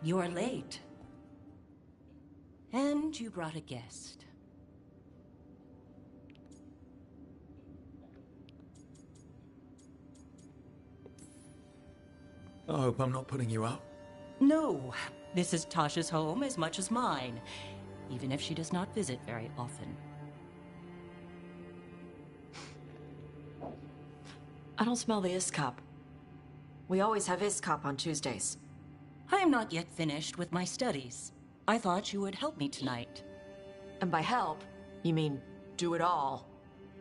You're late. And you brought a guest. I hope I'm not putting you out. No, this is Tasha's home as much as mine, even if she does not visit very often. I don't smell the Iskop. We always have Iskop on Tuesdays. I am not yet finished with my studies. I thought you would help me tonight. And by help, you mean do it all.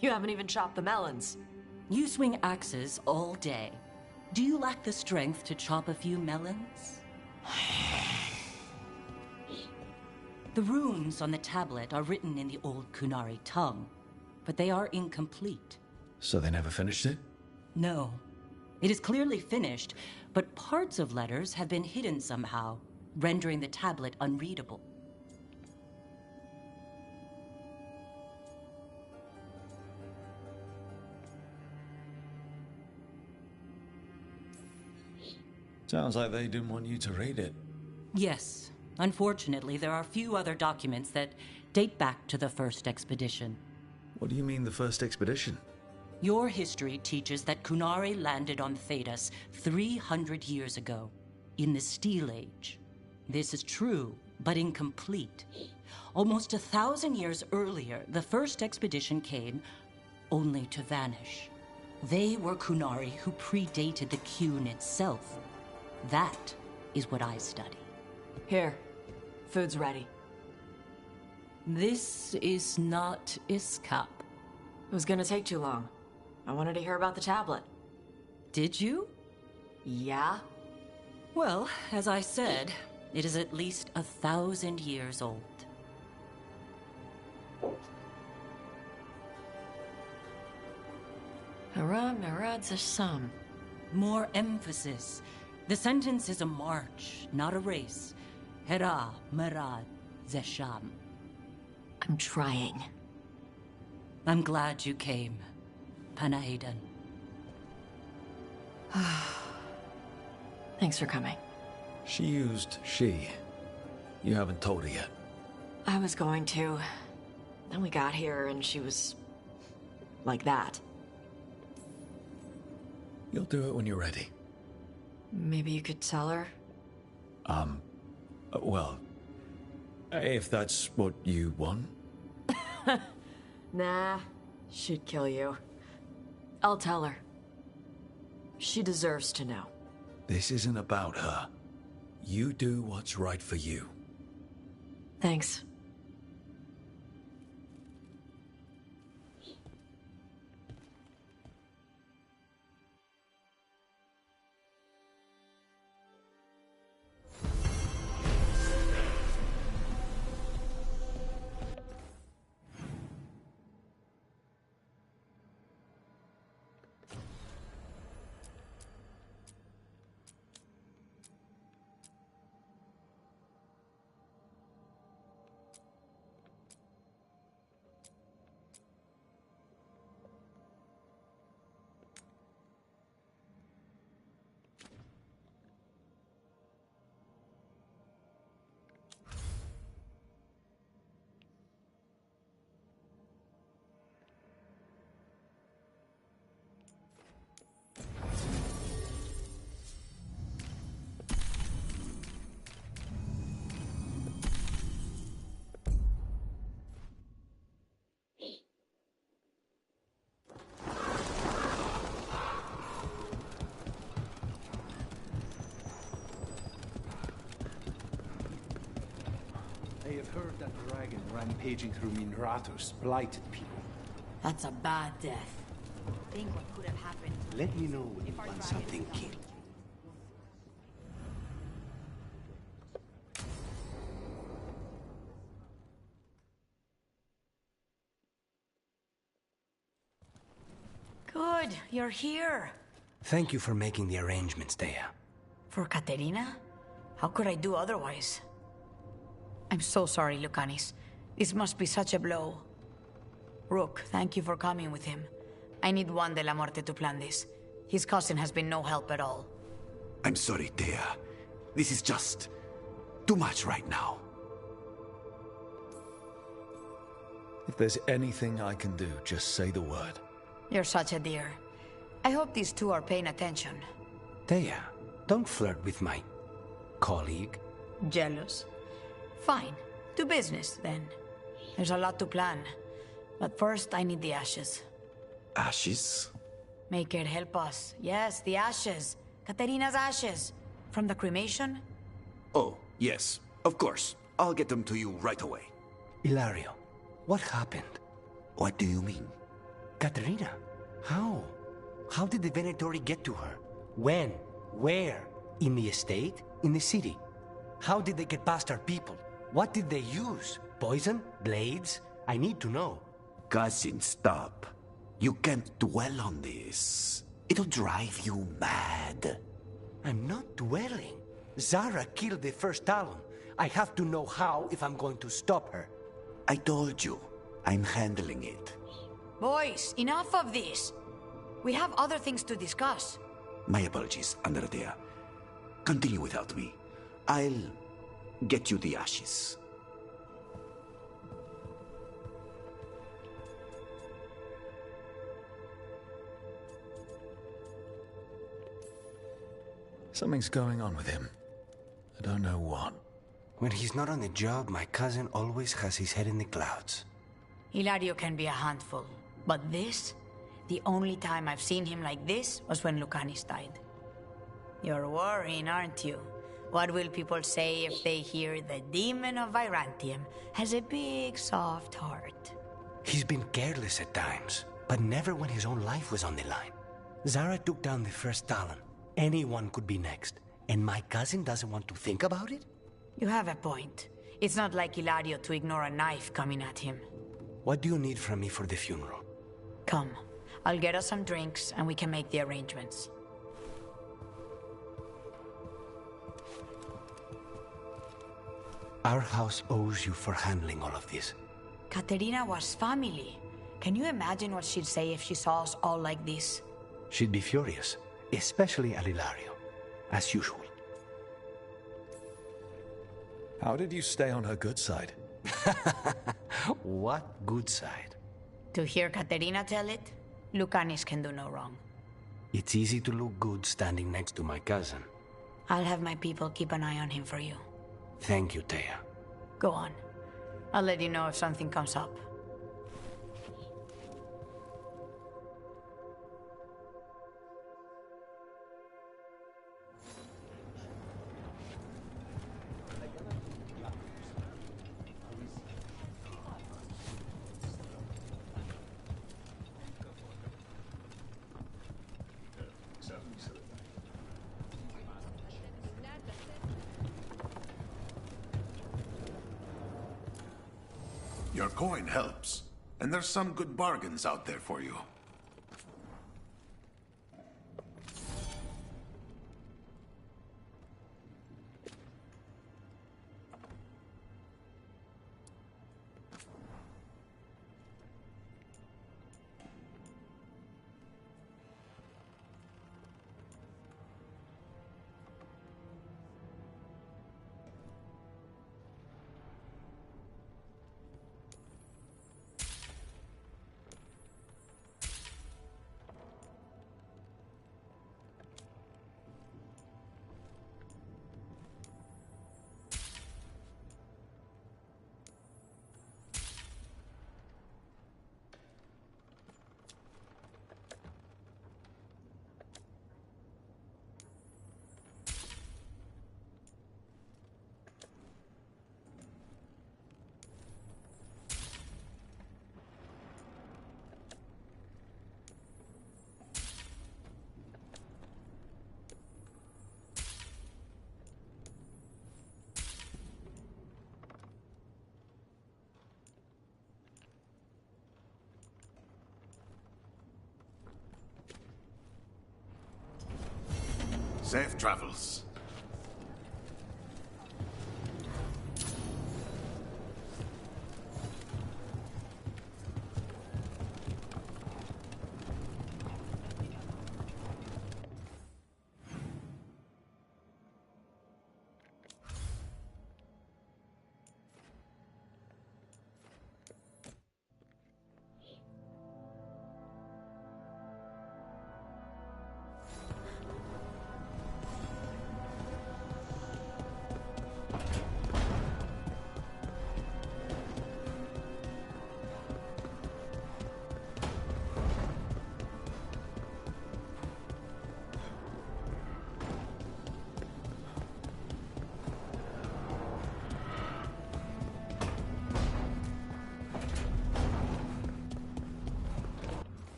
You haven't even chopped the melons. You swing axes all day. Do you lack the strength to chop a few melons? The runes on the tablet are written in the old Kunari tongue, but they are incomplete. So they never finished it? No. It is clearly finished, but parts of letters have been hidden somehow, rendering the tablet unreadable. Sounds like they didn't want you to read it. Yes. Unfortunately, there are few other documents that date back to the first expedition. What do you mean, the first expedition? Your history teaches that Kunari landed on Thedas 300 years ago, in the Steel Age. This is true, but incomplete. Almost 1,000 years earlier, the first expedition came only to vanish. They were Kunari who predated the Qun itself. That is what I study. Here, food's ready. This is not Iskop. It was gonna take too long. I wanted to hear about the tablet. Did you? Yeah? Well, as I said, it is at least 1,000 years old. Hara Merad Zasham. More emphasis. The sentence is a march, not a race. Hera Merad Zesham. I'm trying. I'm glad you came, Panahaidan. Thanks for coming. She used she. You haven't told her yet. I was going to. Then we got here and she was... like that. You'll do it when you're ready. Maybe you could tell her? Well, if that's what you want. Nah, she'd kill you. I'll tell her. She deserves to know. This isn't about her. You do what's right for you. Thanks. I have heard that dragon rampaging through Minratus blighted people. That's a bad death. Think what could have happened. Let me know when you find something killed. Good, you're here. Thank you for making the arrangements, Dea. For Katerina? How could I do otherwise? I'm so sorry, Lucanis. This must be such a blow. Rook, thank you for coming with him. I need Juan de la Muerte to plan this. His cousin has been no help at all. I'm sorry, Dea. This is just too much right now. If there's anything I can do, just say the word. You're such a dear. I hope these two are paying attention. Thea, don't flirt with my colleague. Jealous? Fine. To business, then. There's a lot to plan. But first, I need the ashes. Ashes? Make it help us. Yes, the ashes. Katerina's ashes. From the cremation? Oh, yes. Of course. I'll get them to you right away. Ilario, what happened? What do you mean? Katerina, how? How did the Venatori get to her? When? Where? In the estate? In the city? How did they get past our people? What did they use? Poison? Blades? I need to know. Cousin, stop. You can't dwell on this. It'll drive you mad. I'm not dwelling. Zara killed the first Talon. I have to know how if I'm going to stop her. I told you. I'm handling it. Boys, enough of this. We have other things to discuss. My apologies, Andrea. Continue without me. I'll get you the ashes. Something's going on with him. I don't know what. When he's not on the job, my cousin always has his head in the clouds. Hilario can be a handful. But this? The only time I've seen him like this was when Lucanis died. You're worrying, aren't you? What will people say if they hear the demon of Virantium has a big, soft heart? He's been careless at times, but never when his own life was on the line. Zara took down the first Talon. Anyone could be next, and my cousin doesn't want to think about it? You have a point. It's not like Hilario to ignore a knife coming at him. What do you need from me for the funeral? Come. I'll get us some drinks, and we can make the arrangements. Our house owes you for handling all of this. Katerina was family. Can you imagine what she'd say if she saw us all like this? She'd be furious, especially at Hilario, as usual. How did you stay on her good side? What good side? To hear Katerina tell it, Lucanis can do no wrong. It's easy to look good standing next to my cousin. I'll have my people keep an eye on him for you. Thank you, Thea. Go on. I'll let you know if something comes up. Your coin helps, and there's some good bargains out there for you. Safe travels.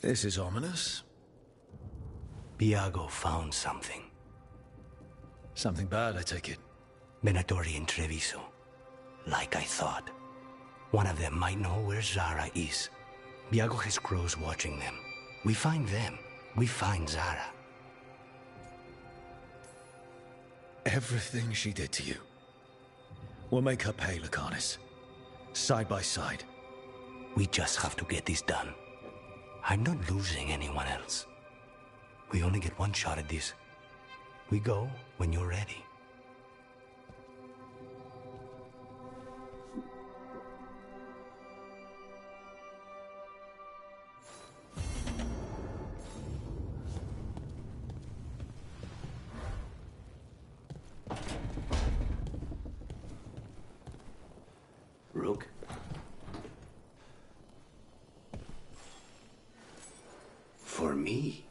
This is ominous. Viago found something. Something bad, I take it. Venatori and Treviso. Like I thought. One of them might know where Zara is. Viago has crows watching them. We find them. We find Zara. Everything she did to you. We'll make her pay, Lucanis. Side by side. We just have to get this done. I'm not losing anyone else. We only get one shot at this. We go when you're ready. Rook? For me?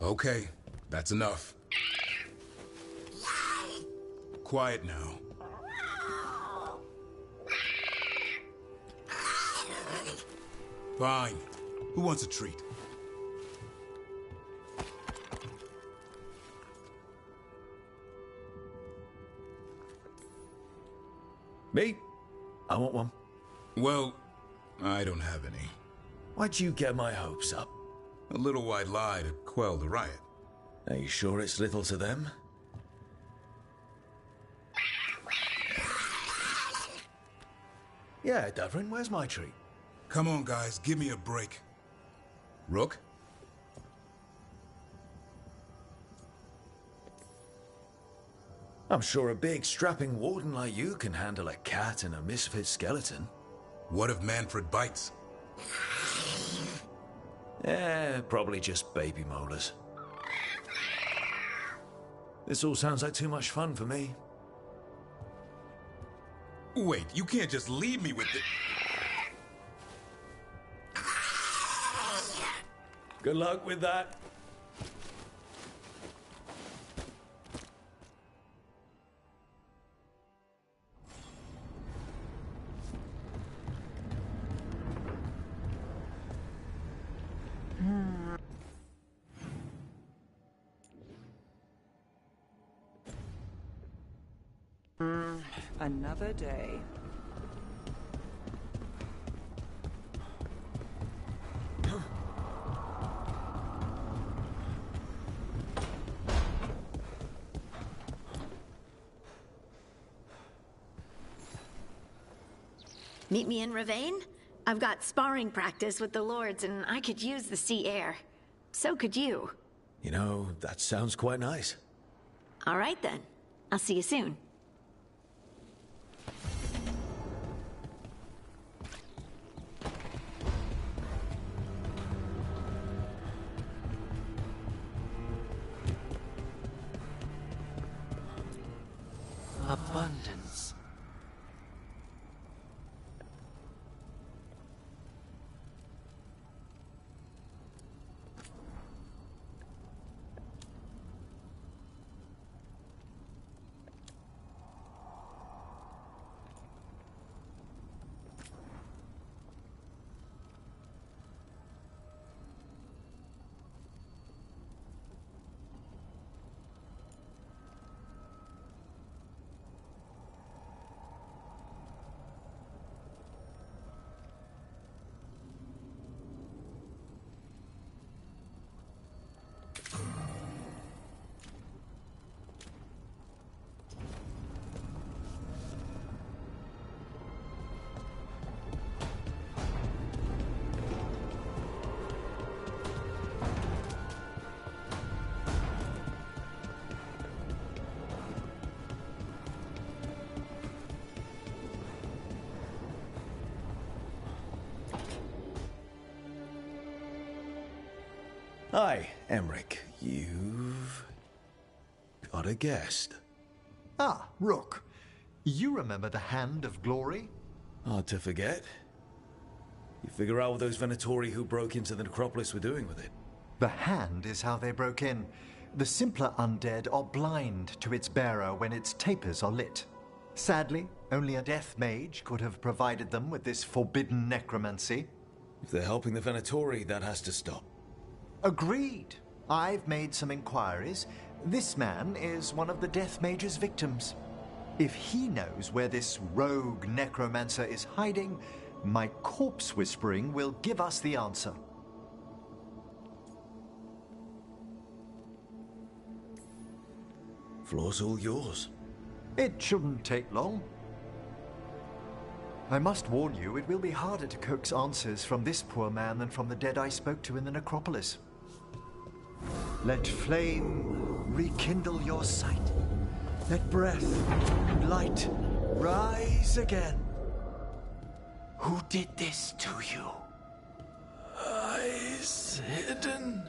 Okay, that's enough. Quiet now. Fine. Who wants a treat? Me? I want one. Well, I don't have any. Why'd you get my hopes up? A little white lie to quell the riot. Are you sure it's little to them? Yeah, Davrin, where's my treat? Come on, guys, give me a break. Rook? I'm sure a big, strapping warden like you can handle a cat and a misfit skeleton. What if Manfred bites? Probably just baby molars. This all sounds like too much fun for me. Wait, you can't just leave me with it. Good luck with that. Another day. Meet me in Ravane? I've got sparring practice with the Lords, and I could use the sea air. So could you. You know, that sounds quite nice. All right, then. I'll see you soon. Abundance. Hi, Emric. You've got a guest. Ah, Rook. You remember the Hand of Glory? Hard to forget. You figure out what those Venatori who broke into the necropolis were doing with it? The Hand is how they broke in. The simpler undead are blind to its bearer when its tapers are lit. Sadly, only a death mage could have provided them with this forbidden necromancy. If they're helping the Venatori, that has to stop. Agreed. I've made some inquiries. This man is one of the death mage's victims. If he knows where this rogue necromancer is hiding, my corpse whispering will give us the answer. Floor's all yours. It shouldn't take long. I must warn you, it will be harder to coax answers from this poor man than from the dead I spoke to in the necropolis. Let flame rekindle your sight. Let breath and light rise again. Who did this to you? Eyes hidden,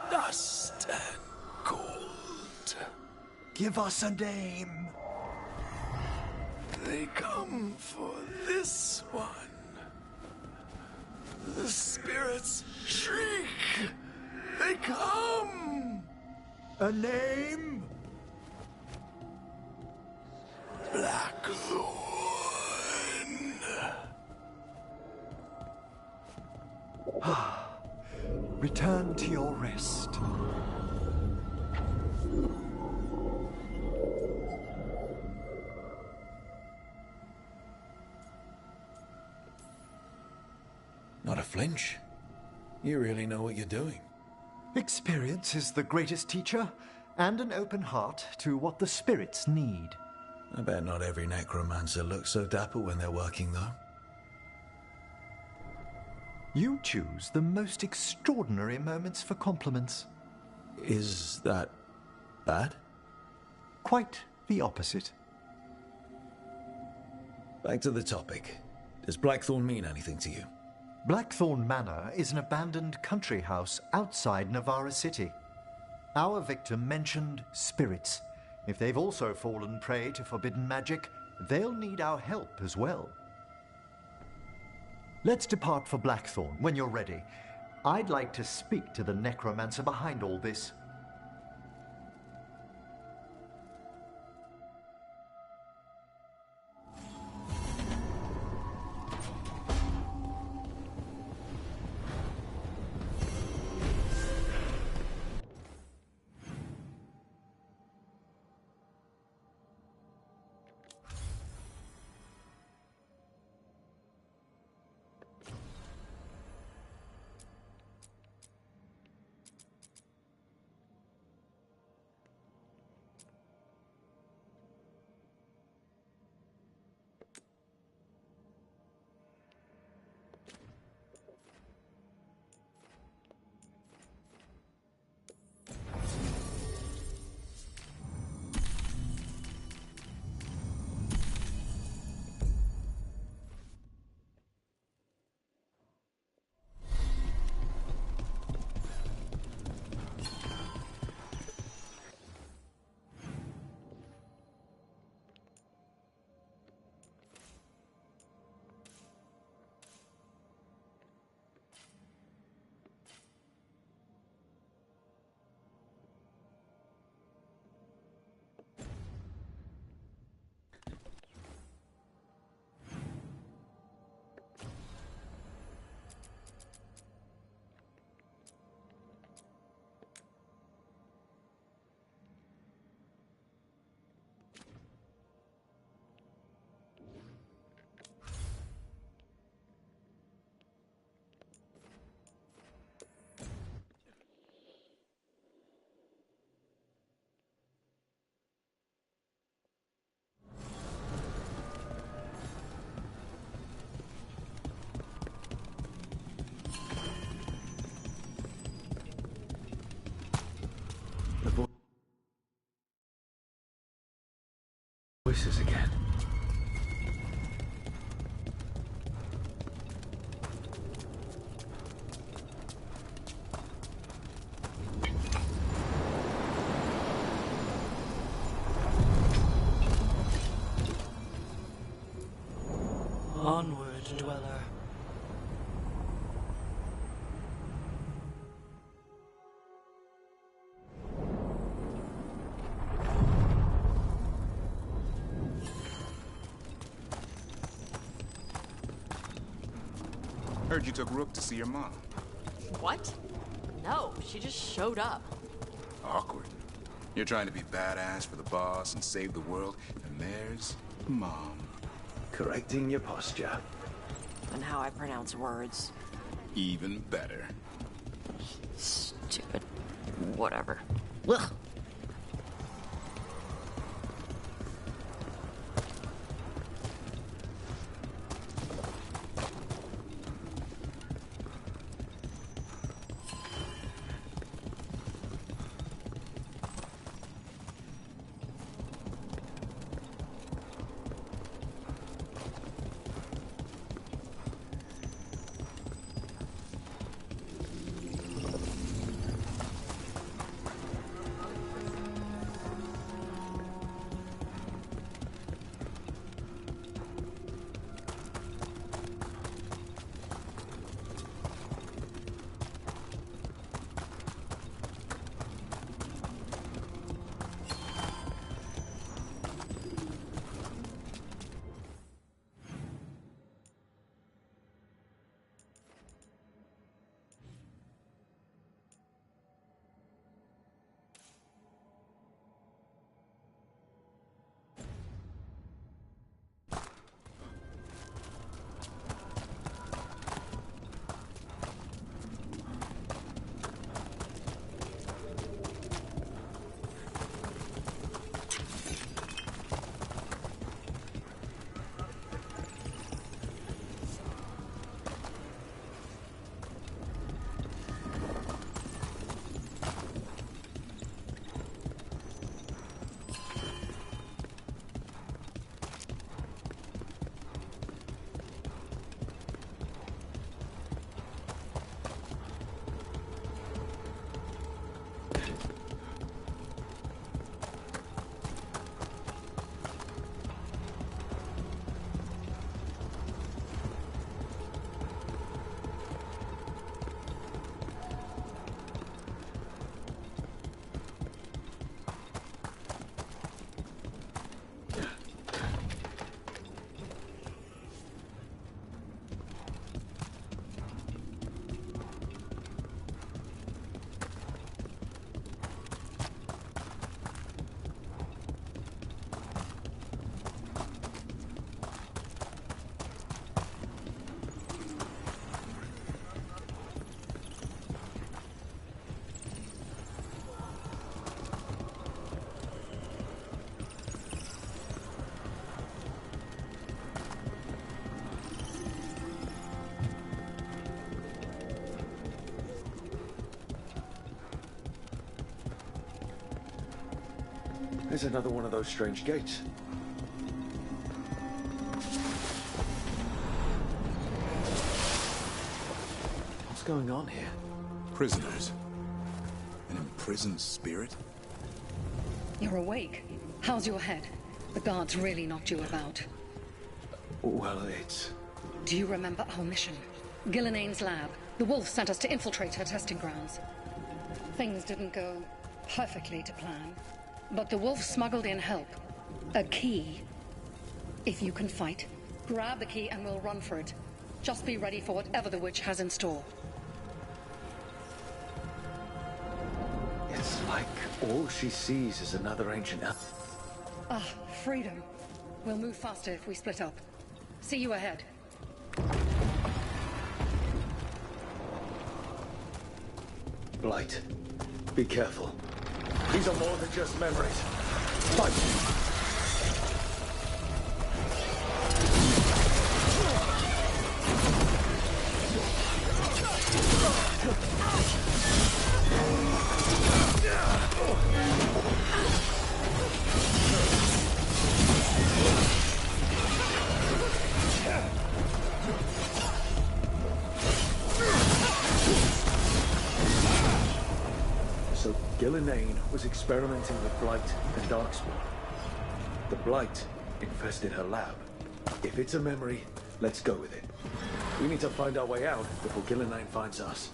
dust and gold. Give us a name. They come for this one. The spirits shriek. They come. A name? Blackthorn. Return to your rest. Not a flinch. You really know what you're doing. Experience is the greatest teacher, and an open heart to what the spirits need. I bet not every necromancer looks so dapper when they're working, though. You choose the most extraordinary moments for compliments. Is that bad? Quite the opposite. Back to the topic. Does Blackthorn mean anything to you? Blackthorn Manor is an abandoned country house outside Navarra City. Our victim mentioned spirits. If they've also fallen prey to forbidden magic, they'll need our help as well. Let's depart for Blackthorn when you're ready. I'd like to speak to the necromancer behind all this. Voices again. Onward, Dweller. Heard you took Rook to see your mom. What? No, she just showed up. Awkward. You're trying to be badass for the boss and save the world, and there's Mom. Correcting your posture. And how I pronounce words. Even better. Stupid. Whatever. Ugh. There's another one of those strange gates. What's going on here? Prisoners. An imprisoned spirit? You're awake. How's your head? The guards really knocked you about. Well, it's... Do you remember our mission? Gillenane's lab. The Wolf sent us to infiltrate her testing grounds. Things didn't go perfectly to plan. But the Wolf smuggled in help. A key. If you can fight, grab the key and we'll run for it. Just be ready for whatever the witch has in store. It's like all she sees is another ancient... Ah, freedom. We'll move faster if we split up. See you ahead. Blight, be careful. These are more than just memories. Fight! So Gillenane was experimenting with Blight and Darkspawn. The Blight infested her lab. If it's a memory, Let's go with it. We need to find our way out before Gillenane finds us.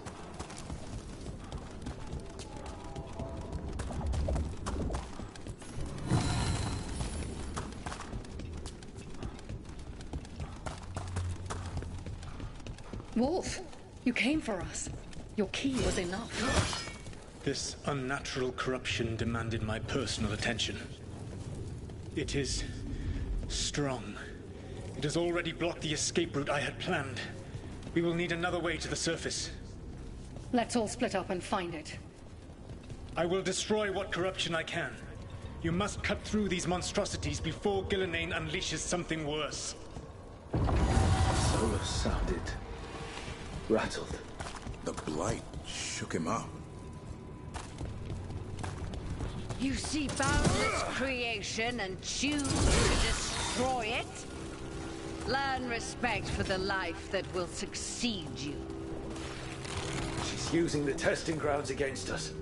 Wolf, you came for us. Your key was enough. This unnatural corruption demanded my personal attention. It is strong. It has already blocked the escape route I had planned. We will need another way to the surface. Let's all split up and find it. I will destroy what corruption I can. You must cut through these monstrosities before Gillenane unleashes something worse. Solus sounded rattled. The blight shook him up. You see boundless creation and choose to destroy it? Learn respect for the life that will succeed you. She's using the testing grounds against us.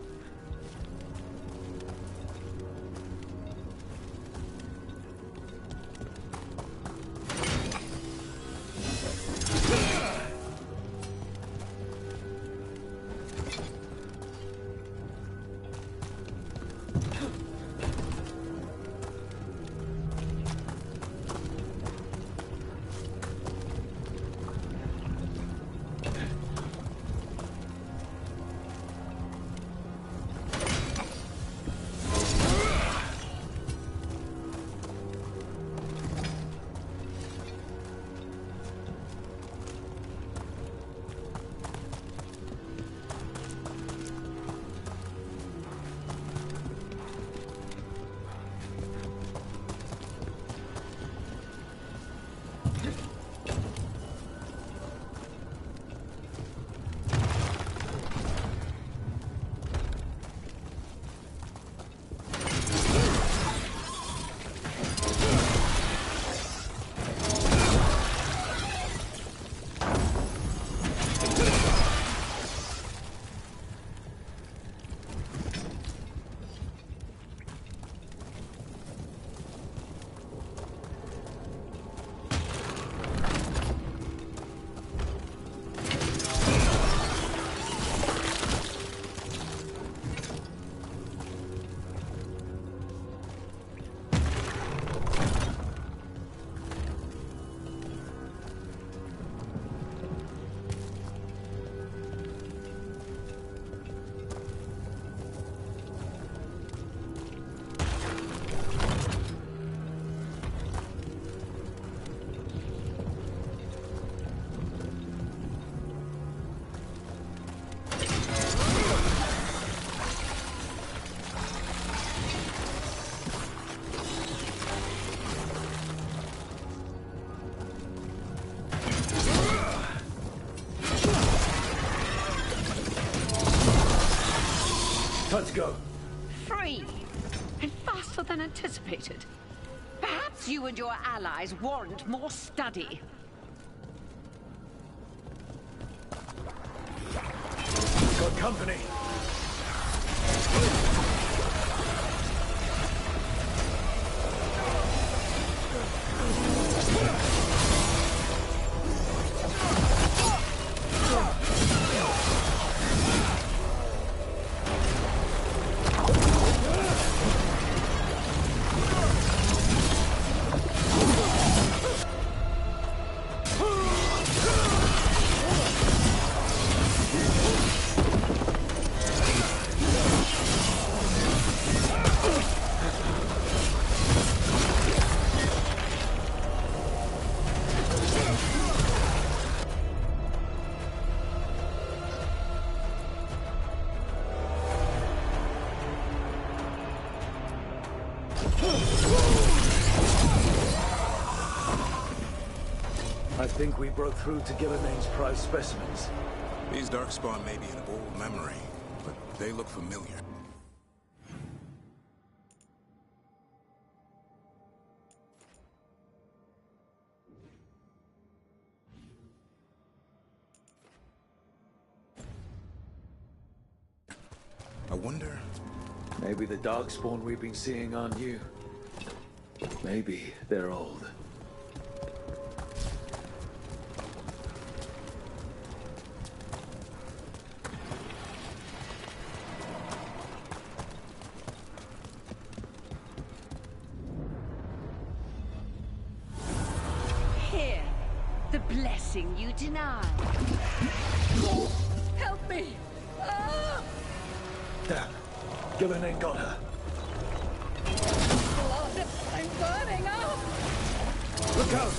Let's go. Free! And faster than anticipated. Perhaps you and your allies warrant more study. Got company. I think we broke through to Gillenane's prized specimens. These Darkspawn may be an old memory, but they look familiar. I wonder... Maybe the Darkspawn we've been seeing aren't new. Maybe they're old. blessing you deny. Help me! Ah! Damn. Gillen got her. Blood! I'm burning up! Look out!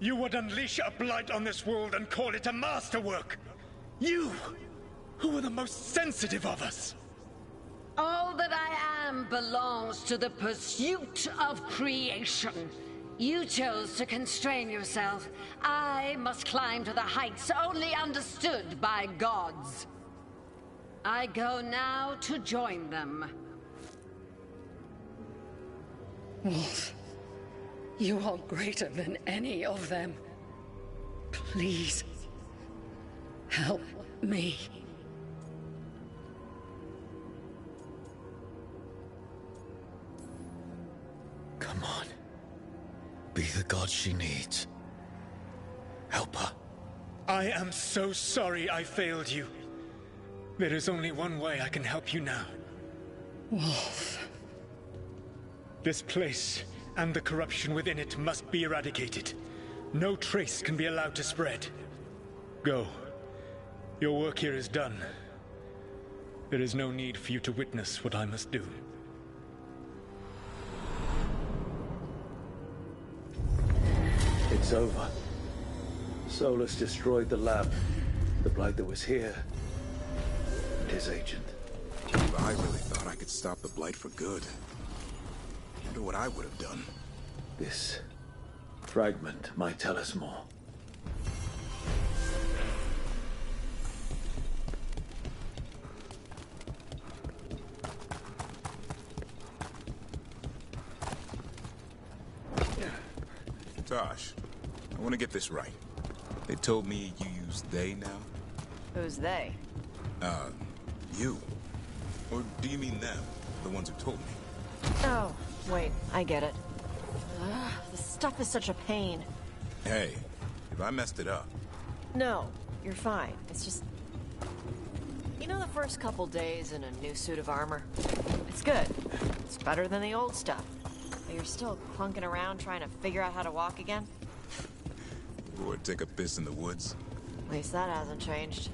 You would unleash a blight on this world and call it a masterwork! You, who are the most sensitive of us! All that I am belongs to the pursuit of creation. You chose to constrain yourself. I must climb to the heights only understood by gods. I go now to join them. Wolf, you are greater than any of them. Please, help me. Come on. Be the god she needs. Help her. I am so sorry I failed you. There is only one way I can help you now. Wolf. This place and the corruption within it must be eradicated. No trace can be allowed to spread. Go. Your work here is done. There is no need for you to witness what I must do. It's over. Solus destroyed the lab. The Blight that was here. And his agent. I really thought I could stop the Blight for good. Wonder what I would have done. This fragment might tell us more. Tosh, I want to get this right. They told me you use they now? Who's they? You. Or do you mean them? The ones who told me? Oh, wait, I get it. Ugh, this stuff is such a pain. Hey, if I messed it up... No, you're fine. It's just... You know the first couple days in a new suit of armor? It's good. It's better than the old stuff. But you're still clunking around trying to figure out how to walk again? Or take a piss in the woods? At least that hasn't changed.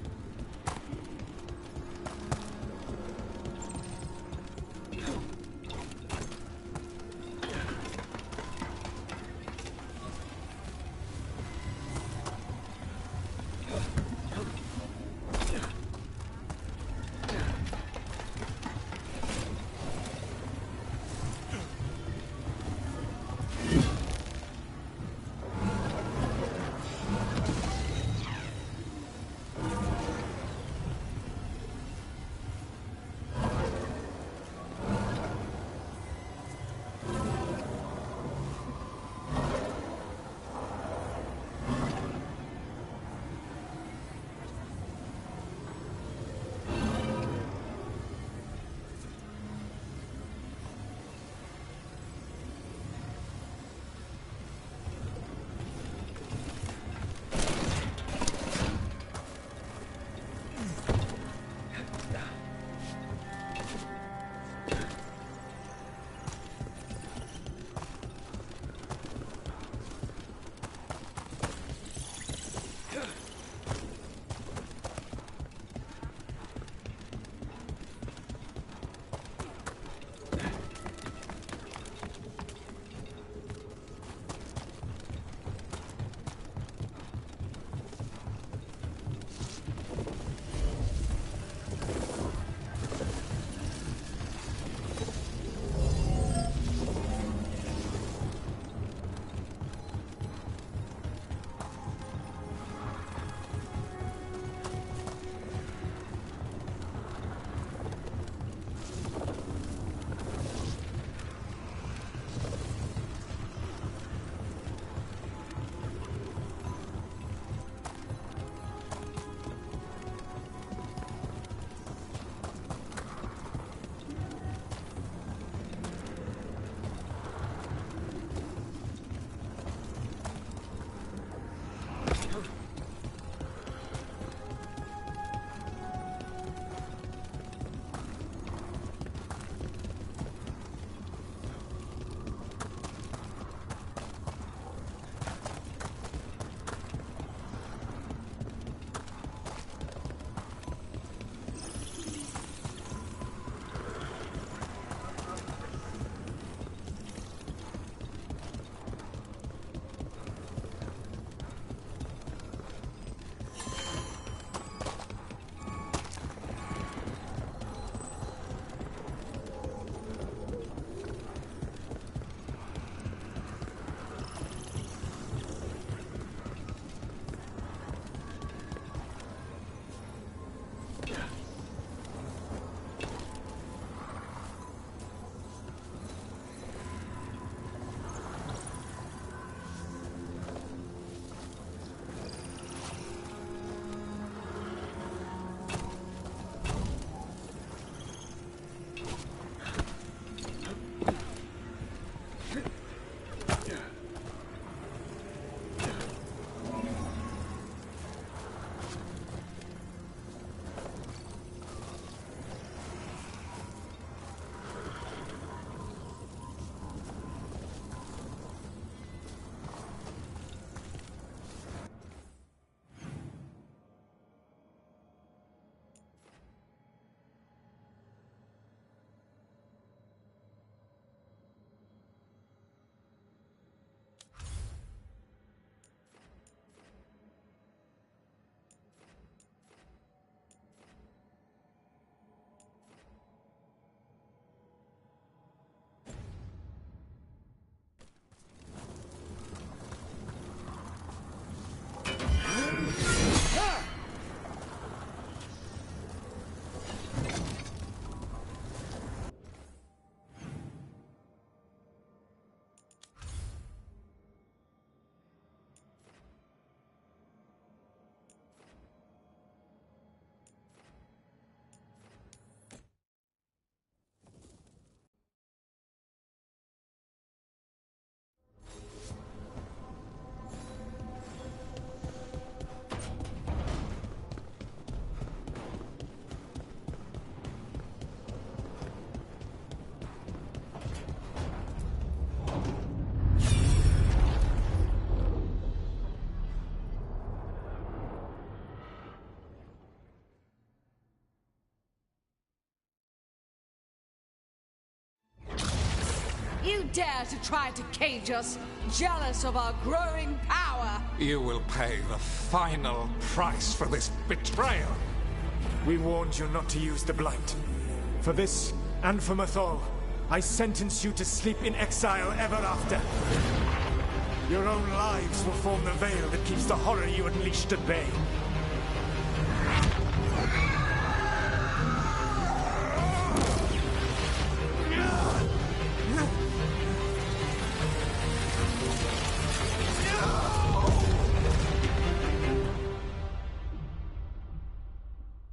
dare to try to cage us, jealous of our growing power. You will pay the final price for this betrayal. We warned you not to use the Blight. For this, and for Mythal, I sentence you to sleep in exile ever after. Your own lives will form the veil that keeps the horror you unleashed at bay.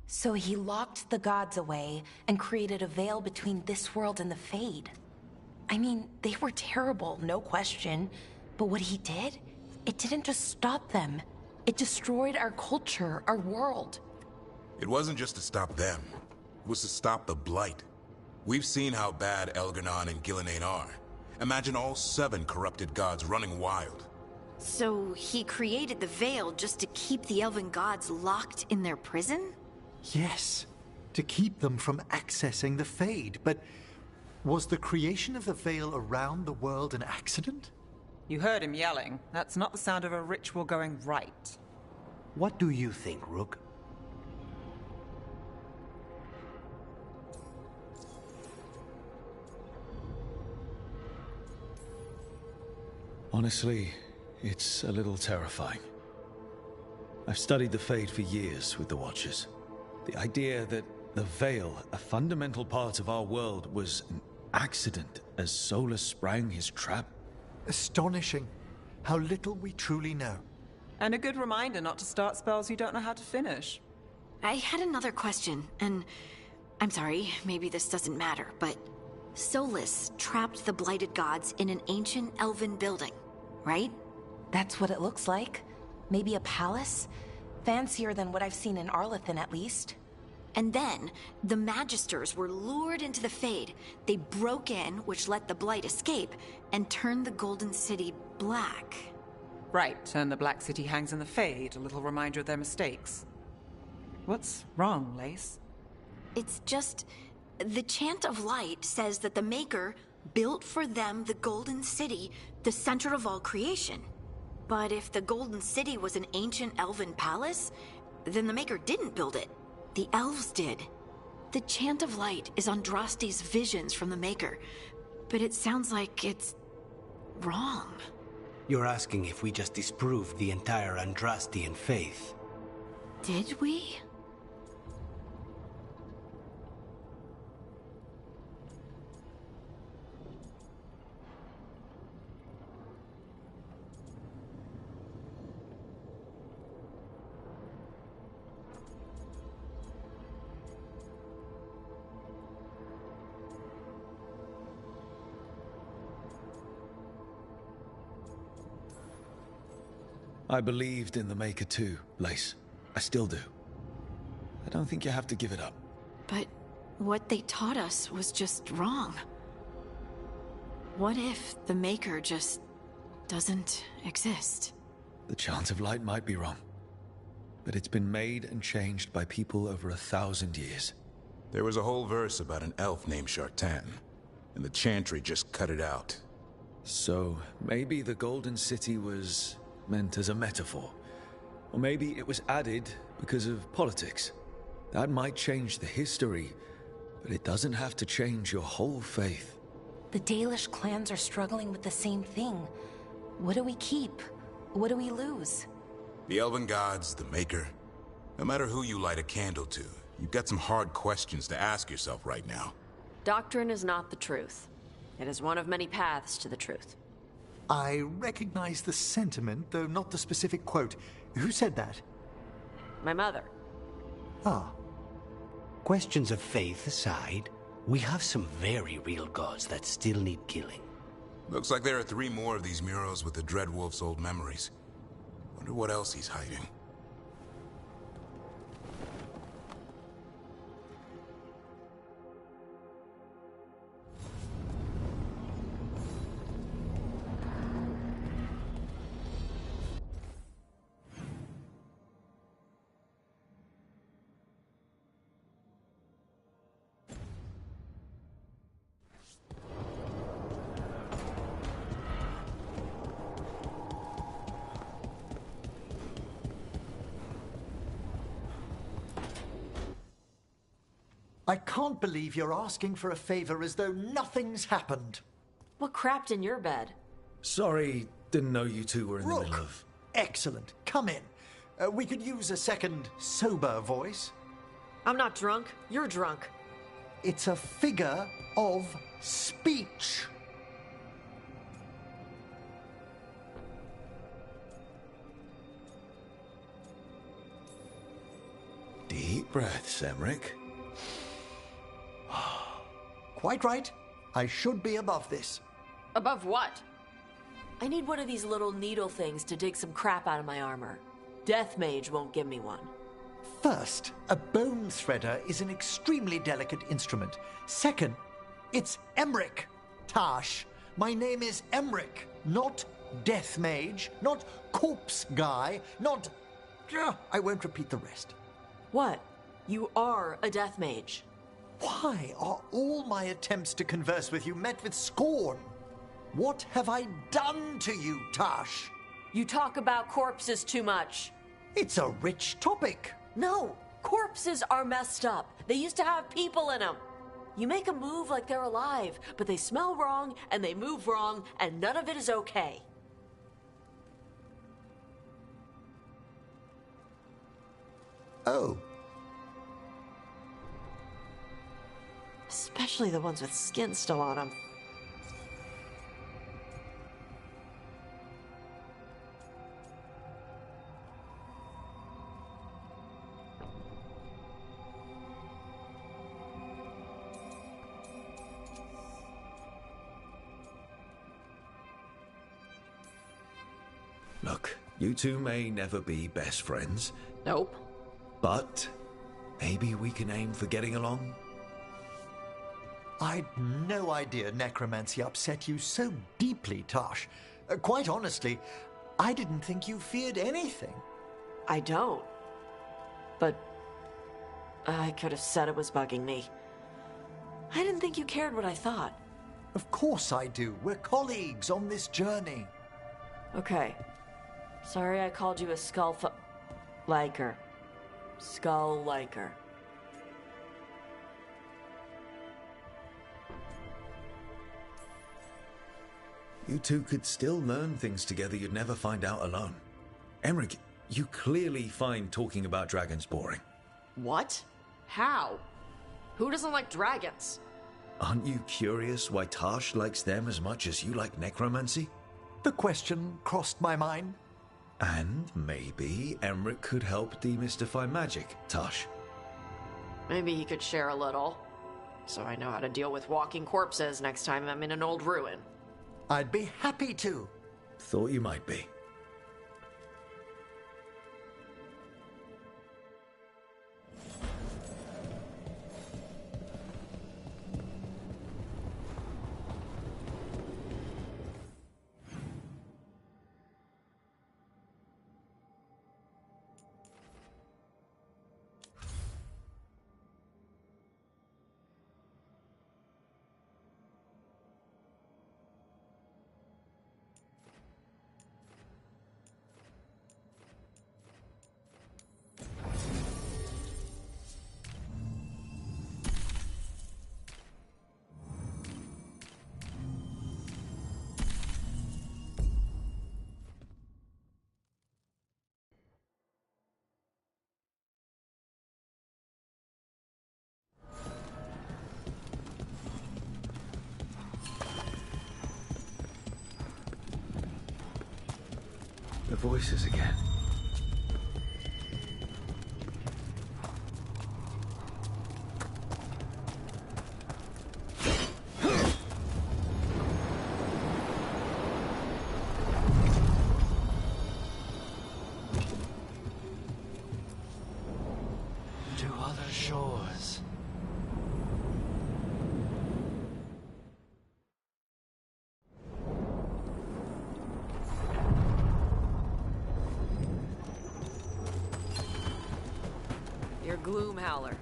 So he locked the gods away and created a veil between this world and the Fade. I mean, they were terrible, no question. But what he did, it didn't just stop them. It destroyed our culture, our world. It wasn't just to stop them. It was to stop the Blight. We've seen how bad Elgar'nan and Gillenane are. Imagine all 7 corrupted gods running wild. So he created the veil just to keep the elven gods locked in their prison? Yes, to keep them from accessing the Fade. But was the creation of the veil around the world an accident? You heard him yelling. That's not the sound of a ritual going right. What do you think, Rook? Honestly, it's a little terrifying. I've studied the Fade for years with the Watchers. The idea that the Veil, a fundamental part of our world, was an accident as Solus sprang his trap. Astonishing. How little we truly know. And a good reminder not to start spells you don't know how to finish. I had another question, and I'm sorry, maybe this doesn't matter, but Solus trapped the blighted gods in an ancient elven building, right? That's what it looks like. Maybe a palace? Fancier than what I've seen in Arlathan, at least. And then, the Magisters were lured into the Fade. They broke in, which let the Blight escape, and turned the Golden City black. Right, and the Black City hangs in the Fade, a little reminder of their mistakes. What's wrong, Lace? It's just... the Chant of Light says that the Maker built for them the Golden City, the center of all creation. But if the Golden City was an ancient elven palace, then the Maker didn't build it. The elves did. The Chant of Light is Andraste's visions from the Maker, but it sounds like it's wrong. You're asking if we just disproved the entire Andrastian faith. Did we? I believed in the Maker too, Lace. I still do. I don't think you have to give it up. But what they taught us was just wrong. What if the Maker just doesn't exist? The Chant of Light might be wrong, but it's been made and changed by people over 1,000 years. There was a whole verse about an elf named Shartan, and the Chantry just cut it out. So maybe the Golden City was meant as a metaphor. Or maybe it was added because of politics. That might change the history, but it doesn't have to change your whole faith. The Dalish clans are struggling with the same thing. What do we keep? What do we lose? The Elven Gods, the Maker. No matter who you light a candle to, you've got some hard questions to ask yourself right now. Doctrine is not the truth. It is one of many paths to the truth. I recognize the sentiment, though not the specific quote. Who said that? My mother. Ah. Questions of faith aside, we have some very real gods that still need killing. Looks like there are 3 more of these murals with the Dreadwolf's old memories. Wonder what else he's hiding. I can't believe you're asking for a favor as though nothing's happened. What crapped in your bed? Sorry, didn't know you two were in the middle of... Excellent. Come in. We could use a second sober voice. I'm not drunk. You're drunk. It's a figure of speech. Deep breaths, Emmerich. Quite right. I should be above this. Above what? I need one of these little needle things to dig some crap out of my armor. Death Mage won't give me one. First, a bone threader is an extremely delicate instrument. Second, it's Emmerich, Tash. My name is Emmerich, not Death Mage, not Corpse Guy, not... I won't repeat the rest. What? You are a Death Mage. Why are all my attempts to converse with you met with scorn? What have I done to you, Tash? You talk about corpses too much. It's a rich topic. No, corpses are messed up. They used to have people in them. You make them move like they're alive, but they smell wrong and they move wrong, and none of it is okay. Oh. Especially the ones with skin still on them. Look, you two may never be best friends. Nope. But maybe we can aim for getting along? I'd no idea necromancy upset you so deeply, Tash. Quite honestly, I didn't think you feared anything. I don't. But I could have said it was bugging me. I didn't think you cared what I thought. Of course I do. We're colleagues on this journey. Okay. Sorry I called you a liker. Skull liker. You two could still learn things together you'd never find out alone. Emmerich, you clearly find talking about dragons boring. What? How? Who doesn't like dragons? Aren't you curious why Tash likes them as much as you like necromancy? The question crossed my mind. And maybe Emmerich could help demystify magic, Tash. Maybe he could share a little. So I know how to deal with walking corpses next time I'm in an old ruin. I'd be happy to. Thought you might be. The voices again. To other shores. Your gloom howler.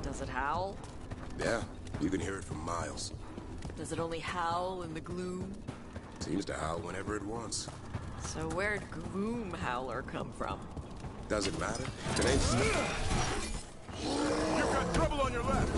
Does it howl? Yeah, you can hear it from miles. Does it only howl in the gloom? Seems to howl whenever it wants. So where'd gloom howler come from? Doesn't matter. Today's... got trouble on your left.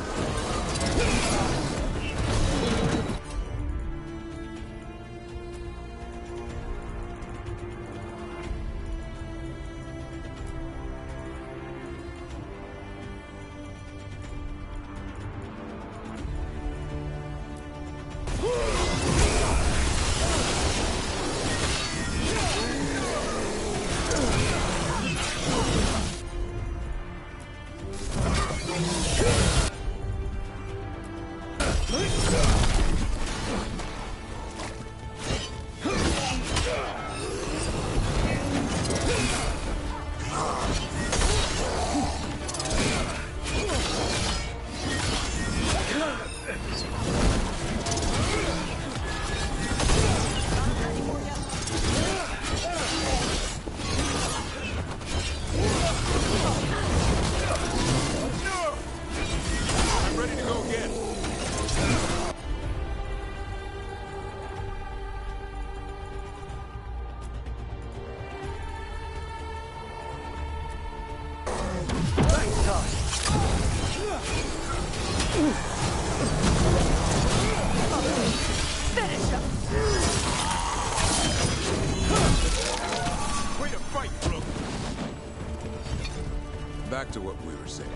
Back to what we were saying.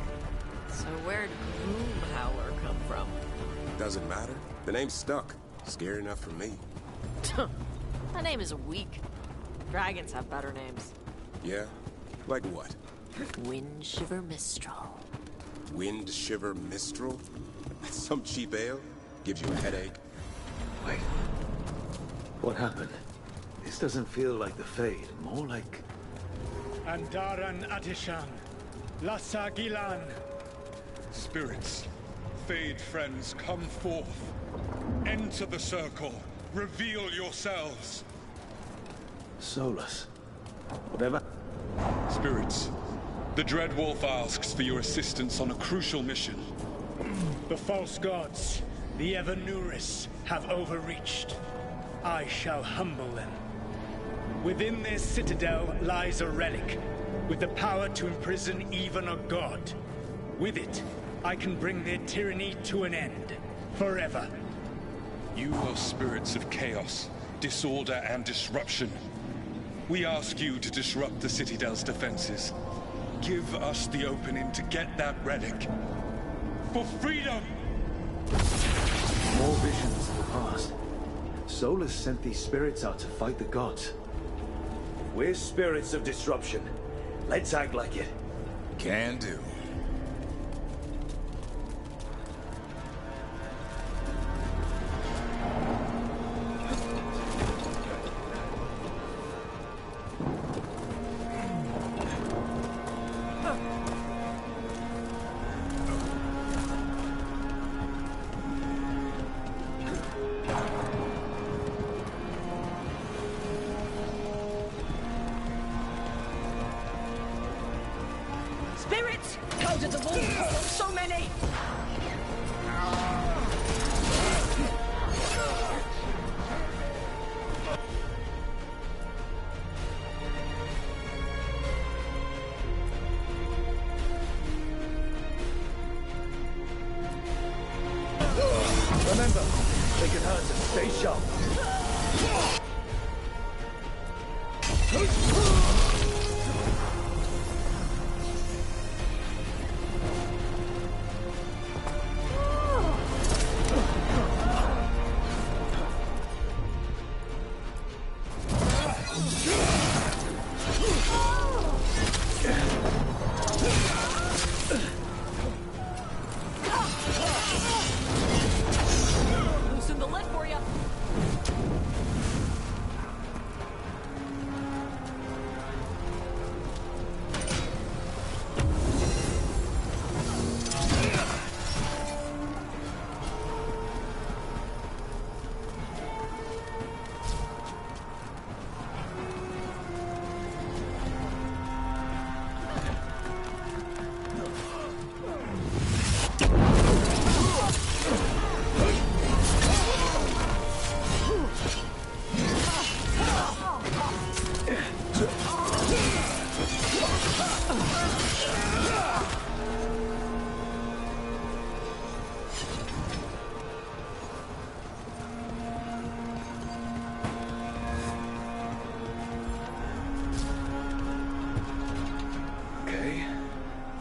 So where'd Gloomhowler come from? Doesn't matter. The name's stuck. Scary enough for me. That name is weak. Dragons have better names. Yeah? Like what? Windshiver Mistral. Wind Shiver Mistral? That's some cheap ale? Gives you a headache? Wait. What happened? This doesn't feel like the Fade. More like... Andaran Atishan. Lassa Gilan. Spirits, Fade friends, come forth. Enter the circle. Reveal yourselves. Solus. Whatever. Spirits, the Dread Wolf asks for your assistance on a crucial mission. The false gods, the Evanuris, have overreached. I shall humble them. Within their citadel lies a relic, with the power to imprison even a god. With it, I can bring their tyranny to an end, forever. You are spirits of chaos, disorder, and disruption. We ask you to disrupt the Citadel's defenses. Give us the opening to get that relic. For freedom! More visions of the past. Solus sent these spirits out to fight the gods. We're spirits of disruption. Let's act like it. Can do. Spirits! Counted the wolf! So many! Remember, take it hard and stay sharp. Loosen the lid for you.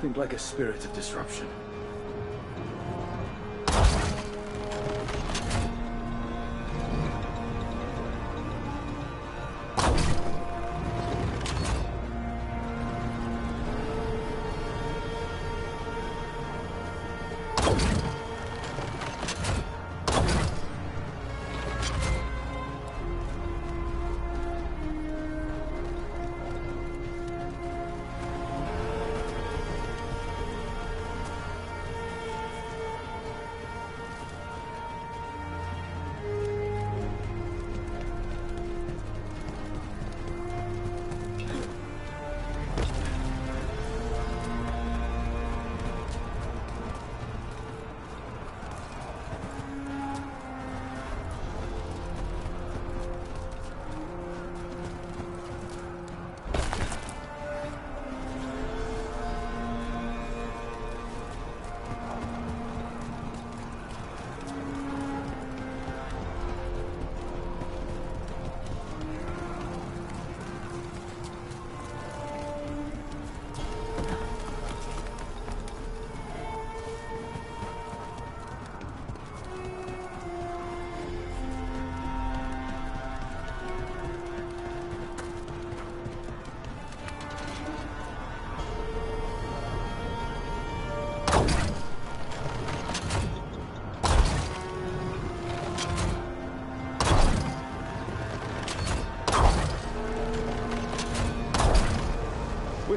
Nothing like a spirit of disruption.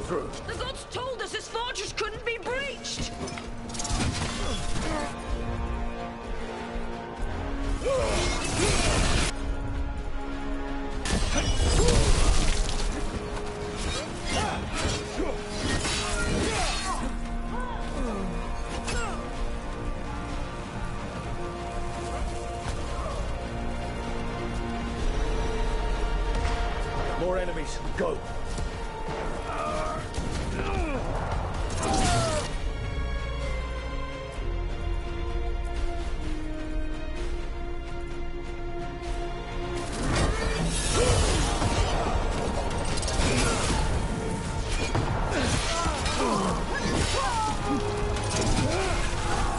Through. The gods told us this fortress couldn't be breached! More enemies. Go!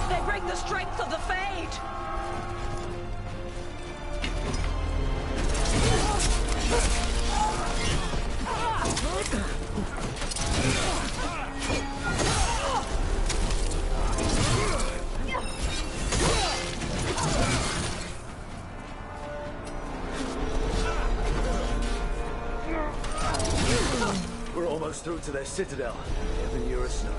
They break the strength of the Fade! We're almost through to their citadel. Even nearer snow.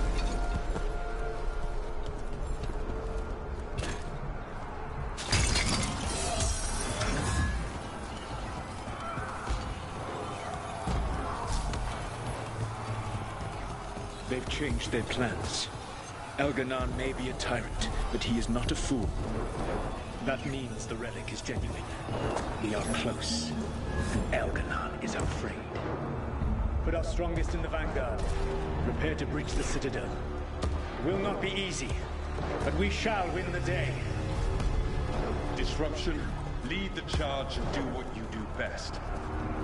They've changed their plans. Elganon may be a tyrant, but he is not a fool. That means the relic is genuine. We are close, and Elganon is afraid. Put our strongest in the vanguard. Prepare to breach the citadel. It will not be easy, but we shall win the day. Disruption, lead the charge and do what you do best.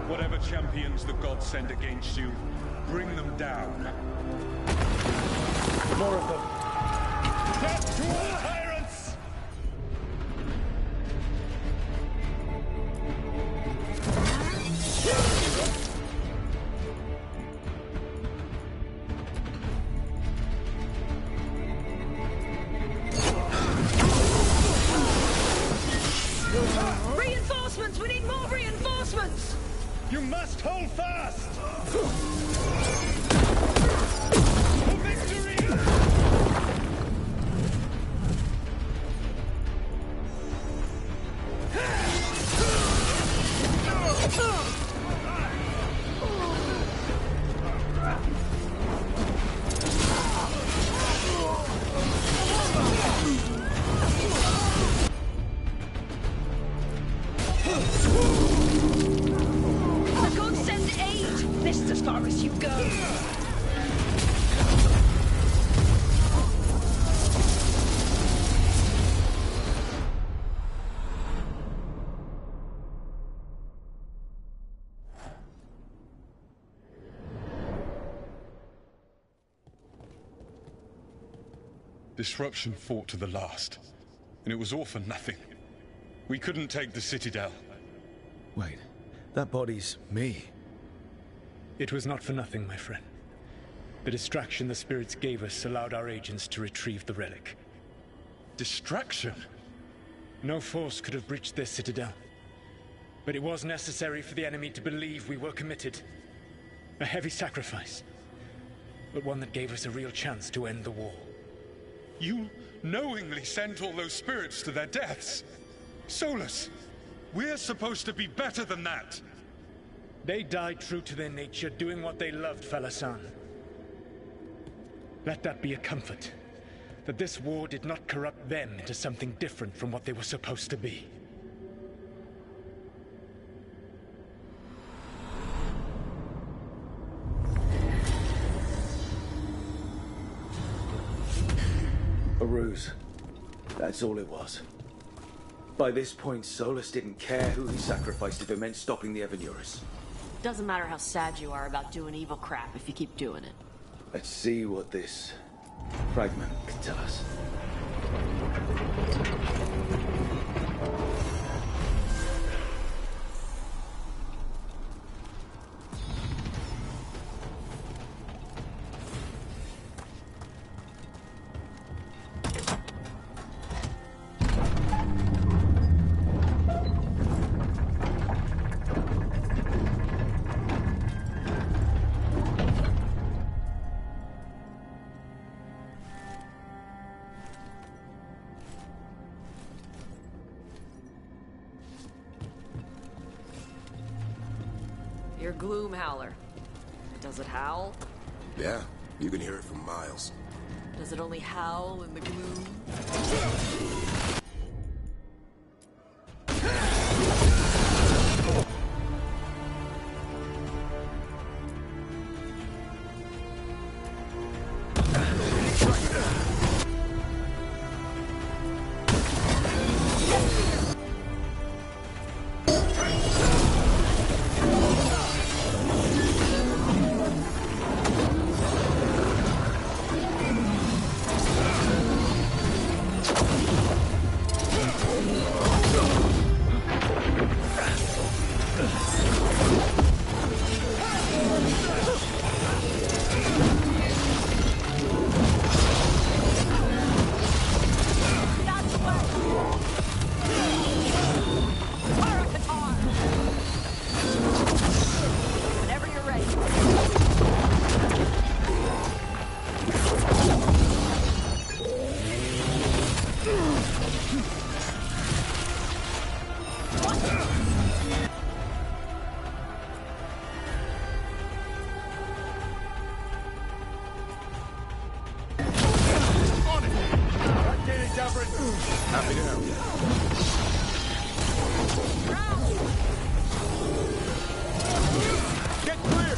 Whatever champions the gods send against you, bring them down. More of them. Death to all tyrants! Reinforcements! We need more reinforcements! You must hold fast! Disruption fought to the last, and it was all for nothing. We couldn't take the Citadel. Wait, that body's me. It was not for nothing, my friend. The distraction the spirits gave us allowed our agents to retrieve the relic. Distraction? No force could have breached this Citadel. But it was necessary for the enemy to believe we were committed. A heavy sacrifice, but one that gave us a real chance to end the war. You knowingly sent all those spirits to their deaths? Solus, we're supposed to be better than that! They died true to their nature, doing what they loved, Falasan. Let that be a comfort, that this war did not corrupt them into something different from what they were supposed to be. A ruse. That's all it was. By this point, Solus didn't care who he sacrificed if it meant stopping the Evanurus. Doesn't matter how sad you are about doing evil crap if you keep doing it. Let's see what this fragment can tell us. Your gloom howler. Does it howl? Yeah, you can hear it from miles. Does it only howl in the gloom? Happy to help. Get clear!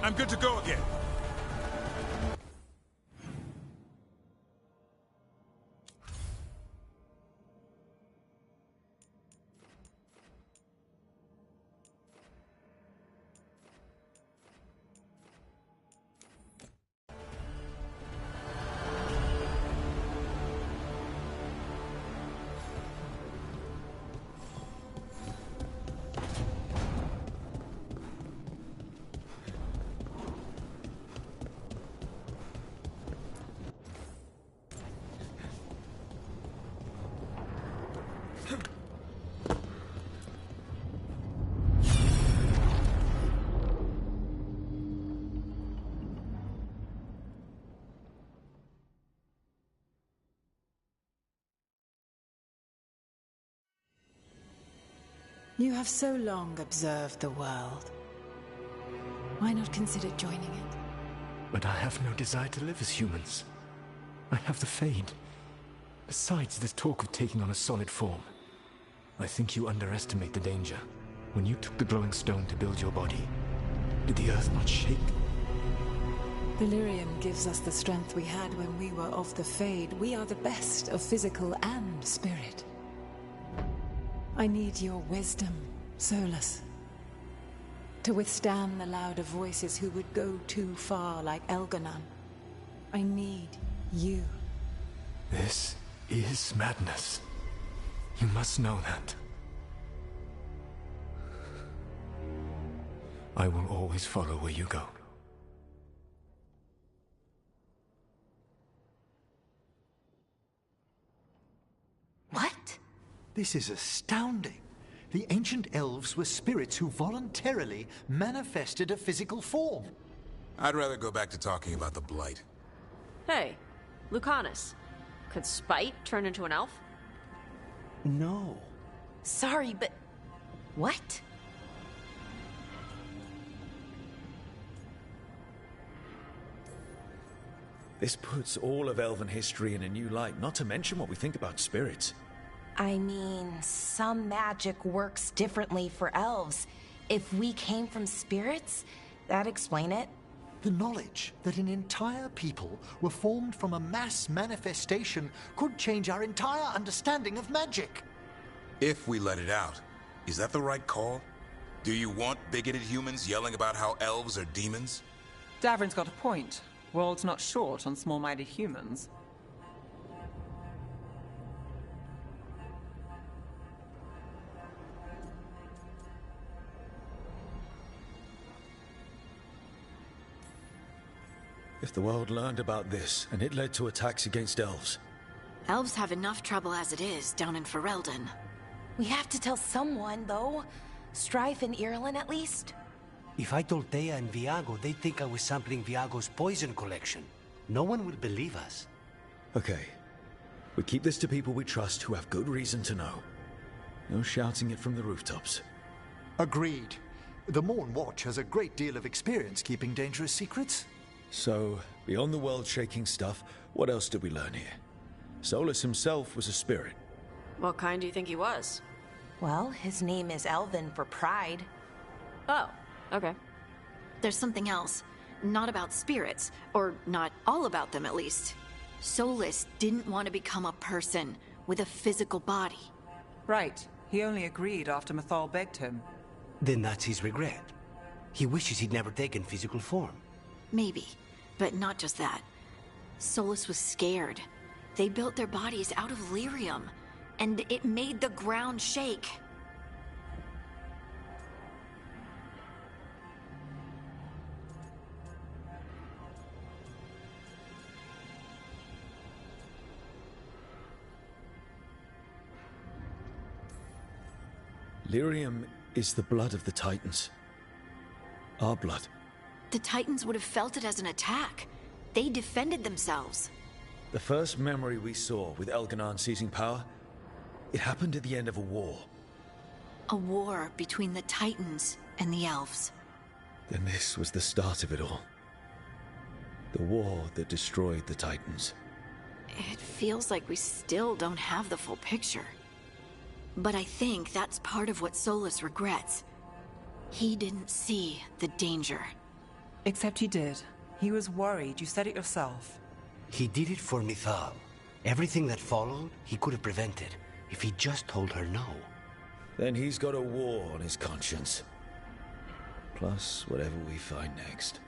I'm good to go again. You have so long observed the world. Why not consider joining it? But I have no desire to live as humans. I have the Fade. Besides, this talk of taking on a solid form. I think you underestimate the danger. When you took the glowing stone to build your body, did the earth not shake? Delirium gives us the strength we had when we were of the Fade. We are the best of physical and spirit. I need your wisdom, Solus. To withstand the louder voices who would go too far like Elganon. I need you. This is madness. You must know that. I will always follow where you go. What? This is astounding. The ancient elves were spirits who voluntarily manifested a physical form. I'd rather go back to talking about the Blight. Hey, Lucanus. Could Spite turn into an elf? No. Sorry, but... what? This puts all of elven history in a new light, not to mention what we think about spirits. I mean, some magic works differently for elves. If we came from spirits, that'd explain it. The knowledge that an entire people were formed from a mass manifestation could change our entire understanding of magic. If we let it out, is that the right call? Do you want bigoted humans yelling about how elves are demons? Davrin's got a point. World's not short on small-minded humans. If the world learned about this, and it led to attacks against elves. Elves have enough trouble as it is down in Ferelden. We have to tell someone, though. Strife and Irulan, at least. If I told Thea and Viago, they'd think I was sampling Viago's poison collection. No one would believe us. Okay. We keep this to people we trust who have good reason to know. No shouting it from the rooftops. Agreed. The Morn Watch has a great deal of experience keeping dangerous secrets. So, beyond the world-shaking stuff, what else did we learn here? Solus himself was a spirit. What kind do you think he was? Well, his name is Elven for pride. Oh, okay. There's something else. Not about spirits, or not all about them at least. Solus didn't want to become a person with a physical body. Right. He only agreed after Mythal begged him. Then that's his regret. He wishes he'd never taken physical form. Maybe, but not just that. Solus was scared. They built their bodies out of lyrium, and it made the ground shake. Lyrium is the blood of the Titans. Our blood. The Titans would have felt it as an attack. They defended themselves. The first memory we saw with Elganon seizing power, it happened at the end of a war. A war between the Titans and the Elves. Then this was the start of it all. The war that destroyed the Titans. It feels like we still don't have the full picture. But I think that's part of what Solus regrets. He didn't see the danger. Except he did. He was worried. You said it yourself. He did it for Mithal. Everything that followed, he could have prevented if he just told her no. Then he's got a war on his conscience. Plus, whatever we find next.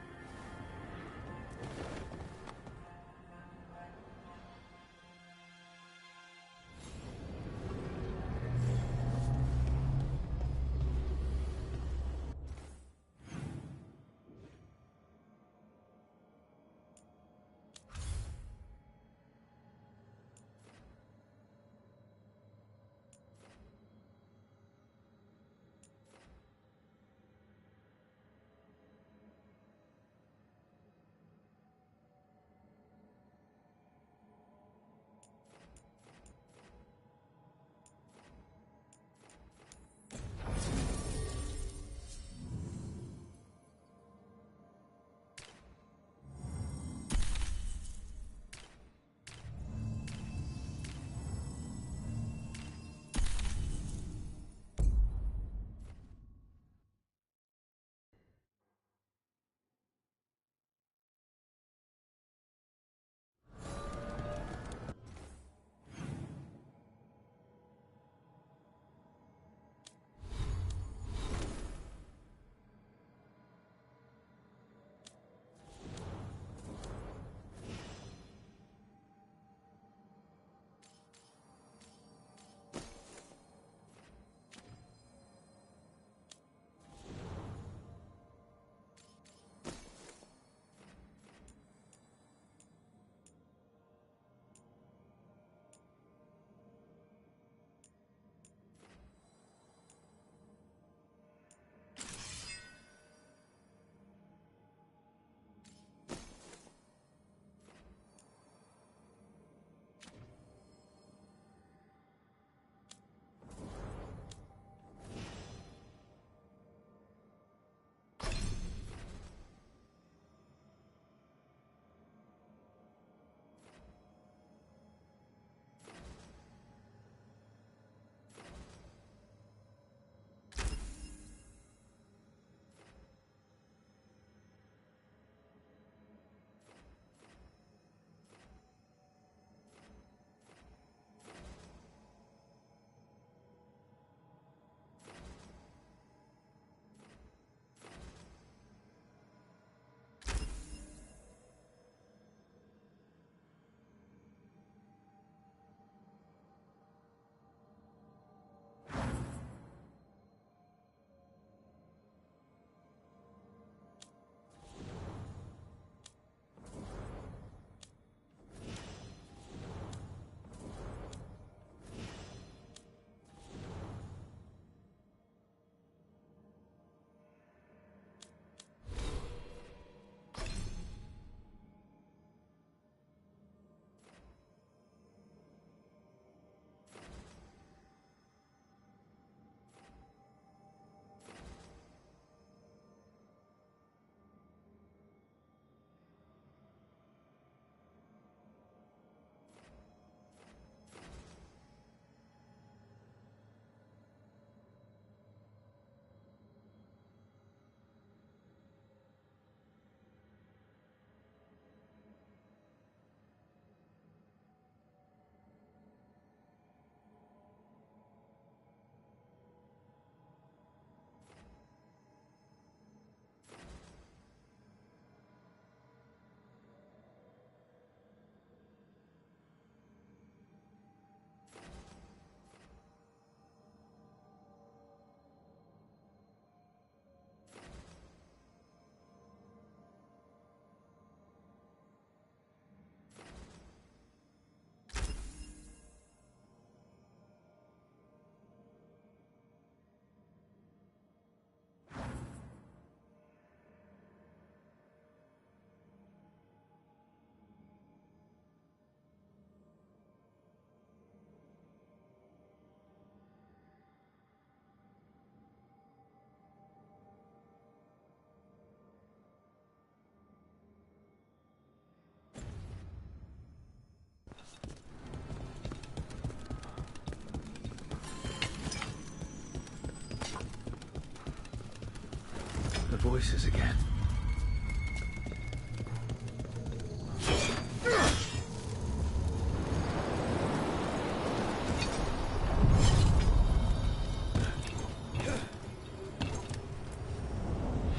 voices again.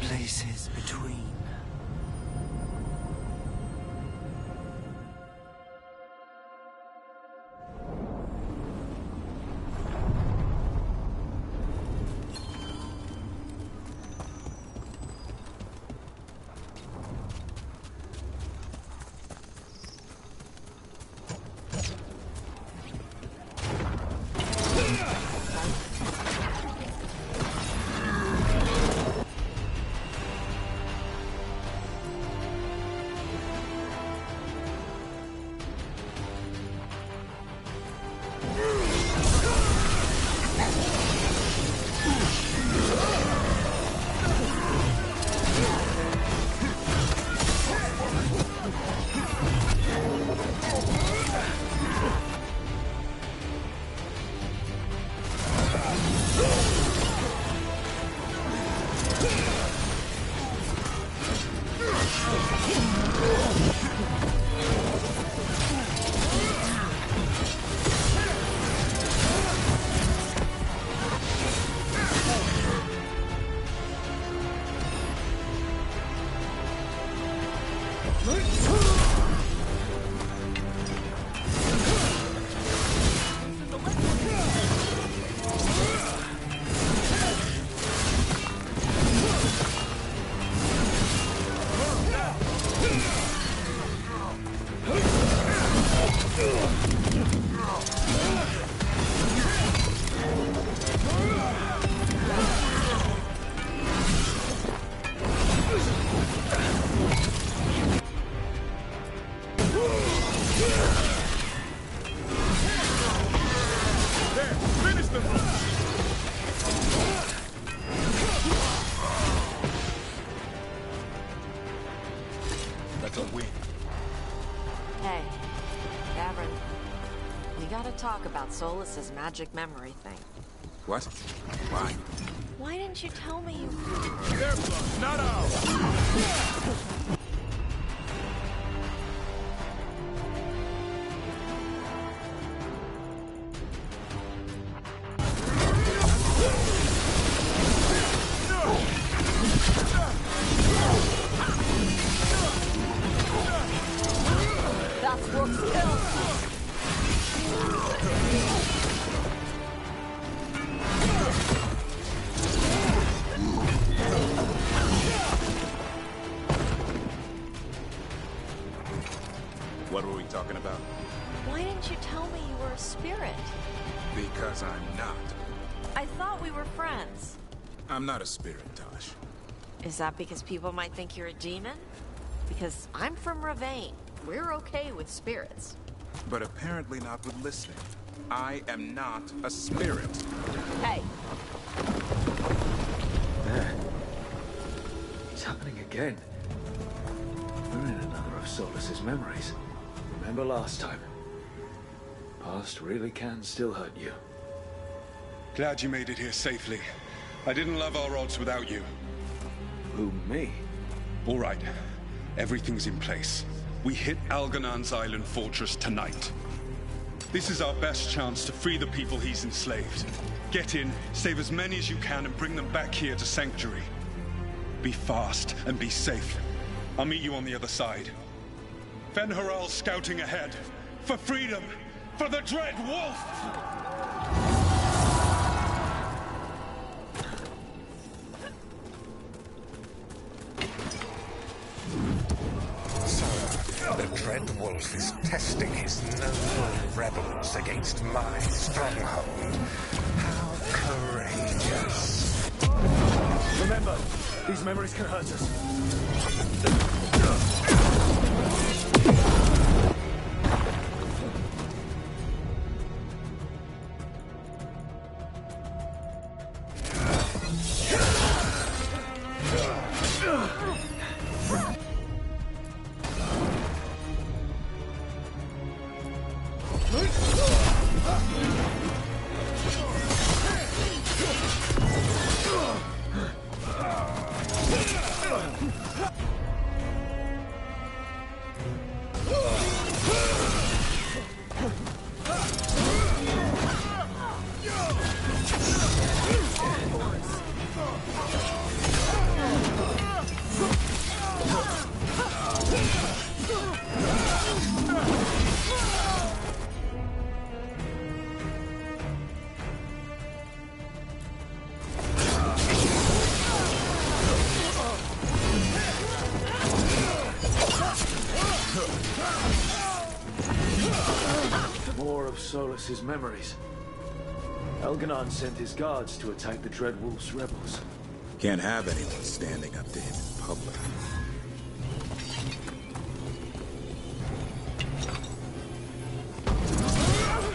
Places between. That's a win. Hey, Davrin. We gotta talk about Solas's magic memory thing. What? Why? Why didn't you tell me you... Their blood, not ours! That's Rook's kill! What were we talking about? Why didn't you tell me you were a spirit? Because I'm not. I thought we were friends. I'm not a spirit, Tosh. Is that because people might think you're a demon? Because I'm from Ravain. We're okay with spirits. But apparently not with listening. I am not a spirit. Hey. There. It's happening again. We're in another of Solas's memories. Remember last time? Past really can still hurt you. Glad you made it here safely. I didn't love our odds without you. Who, me? All right. Everything's in place. We hit Algernon's island fortress tonight. This is our best chance to free the people he's enslaved. Get in, save as many as you can, and bring them back here to Sanctuary. Be fast and be safe. I'll meet you on the other side. Fen-Haral scouting ahead. For freedom! For the Dread Wolf! The Dread Wolf is testing his noble rebels against my stronghold. How courageous. Remember, these memories can hurt us. More of Solus's memories. Elganon sent his guards to attack the Dreadwolf's rebels. Can't have anyone standing up to him in public.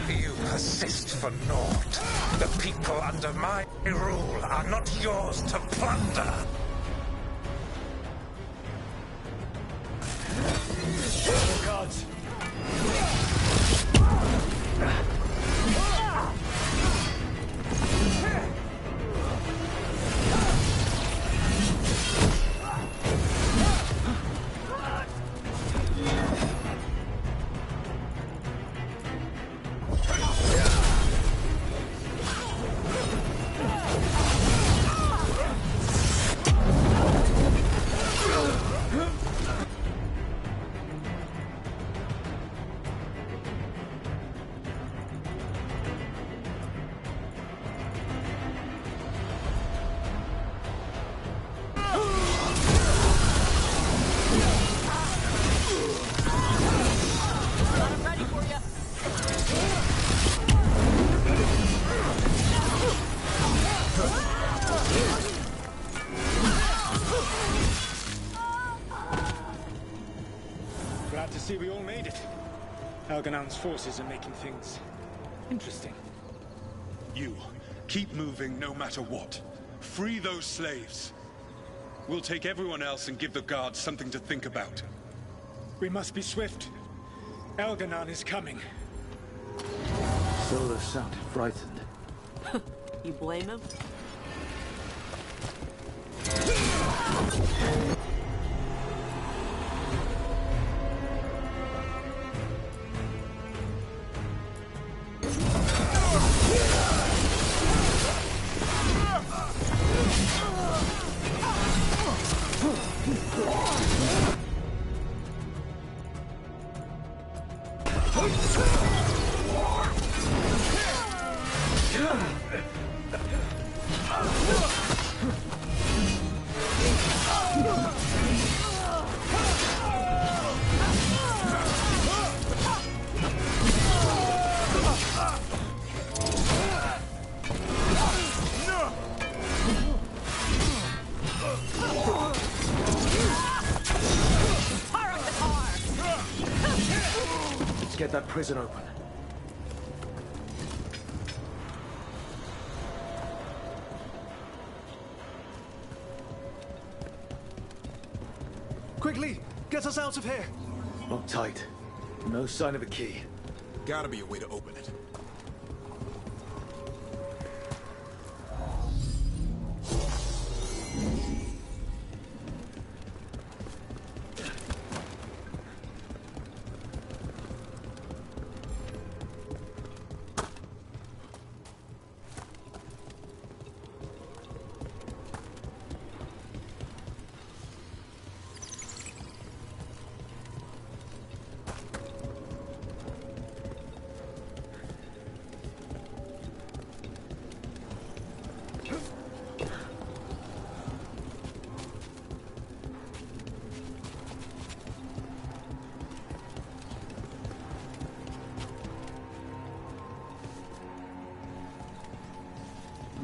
You persist for naught. The people under my rule are not yours to plunder. Guards! Glad to see we all made it. Elganon's forces are making things interesting. You, keep moving no matter what. Free those slaves. We'll take everyone else and give the guards something to think about. We must be swift. Elganon is coming. Solus sounded frightened. You blame him? Get that prison open. Quickly, get us out of here! Locked tight. No sign of a key. Gotta be a way to open it.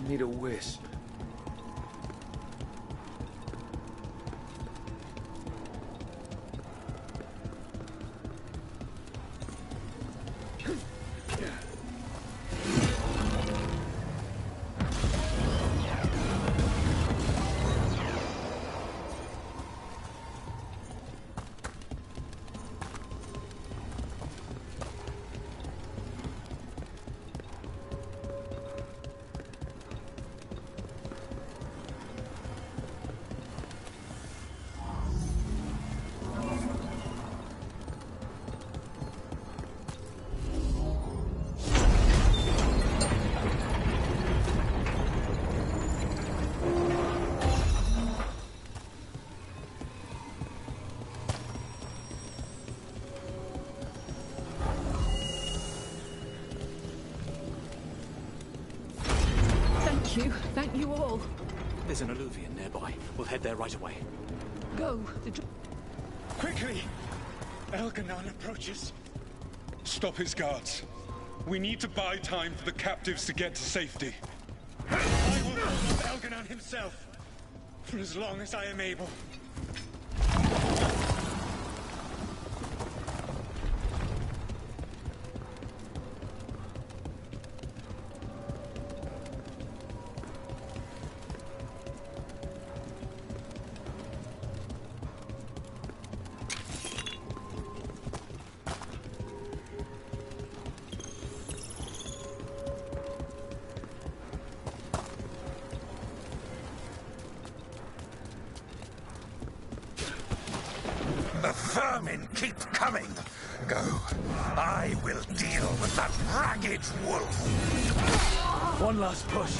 Need a wisp. Thank you all. There's an alluvion nearby. We'll head there right away. Go. Quickly! Elganon approaches. Stop his guards. We need to buy time for the captives to get to safety. I will hold up Elganon himself, for as long as I am able. The vermin keep coming. Go. I will deal with that ragged wolf. One last push.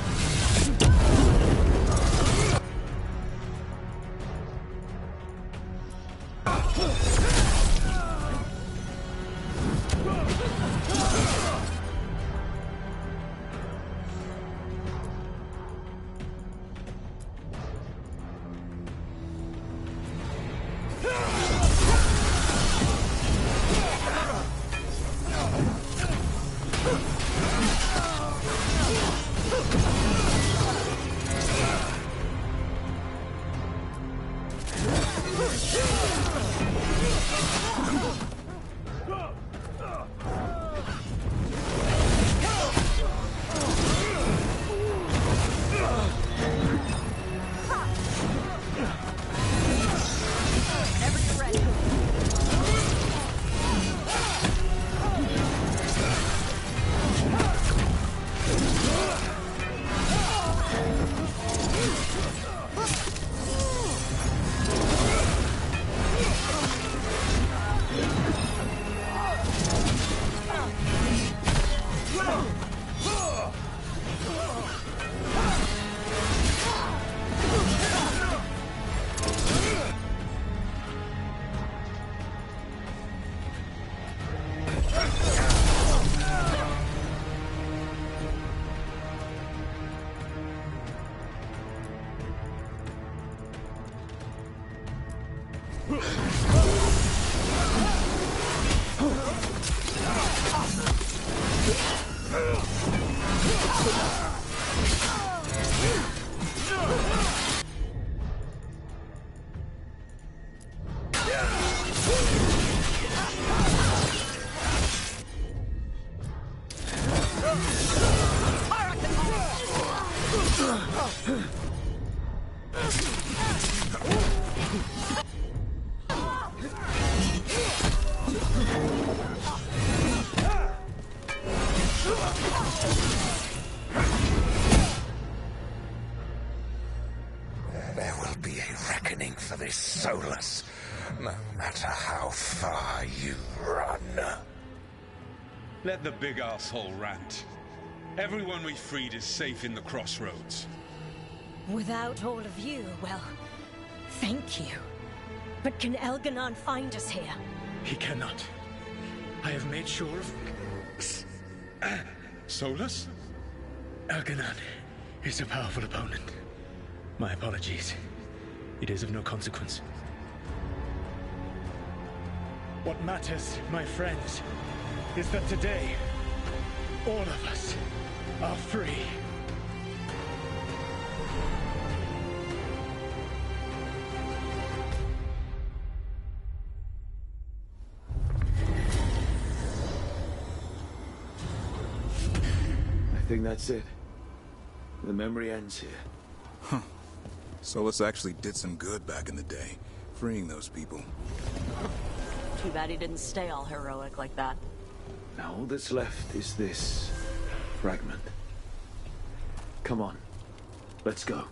There will be a reckoning for this Solus, no matter how far you run. Let the big asshole rant. Everyone we freed is safe in the crossroads. Without all of you, well, thank you. But can Elganon find us here? He cannot. I have made sure of... Solus? Elganon is a powerful opponent. My apologies. It is of no consequence. What matters, my friends, is that today, all of us are free. I think that's it. The memory ends here. Huh. Solus actually did some good back in the day, freeing those people. Too bad he didn't stay all heroic like that. Now all that's left is this fragment. Come on, let's go.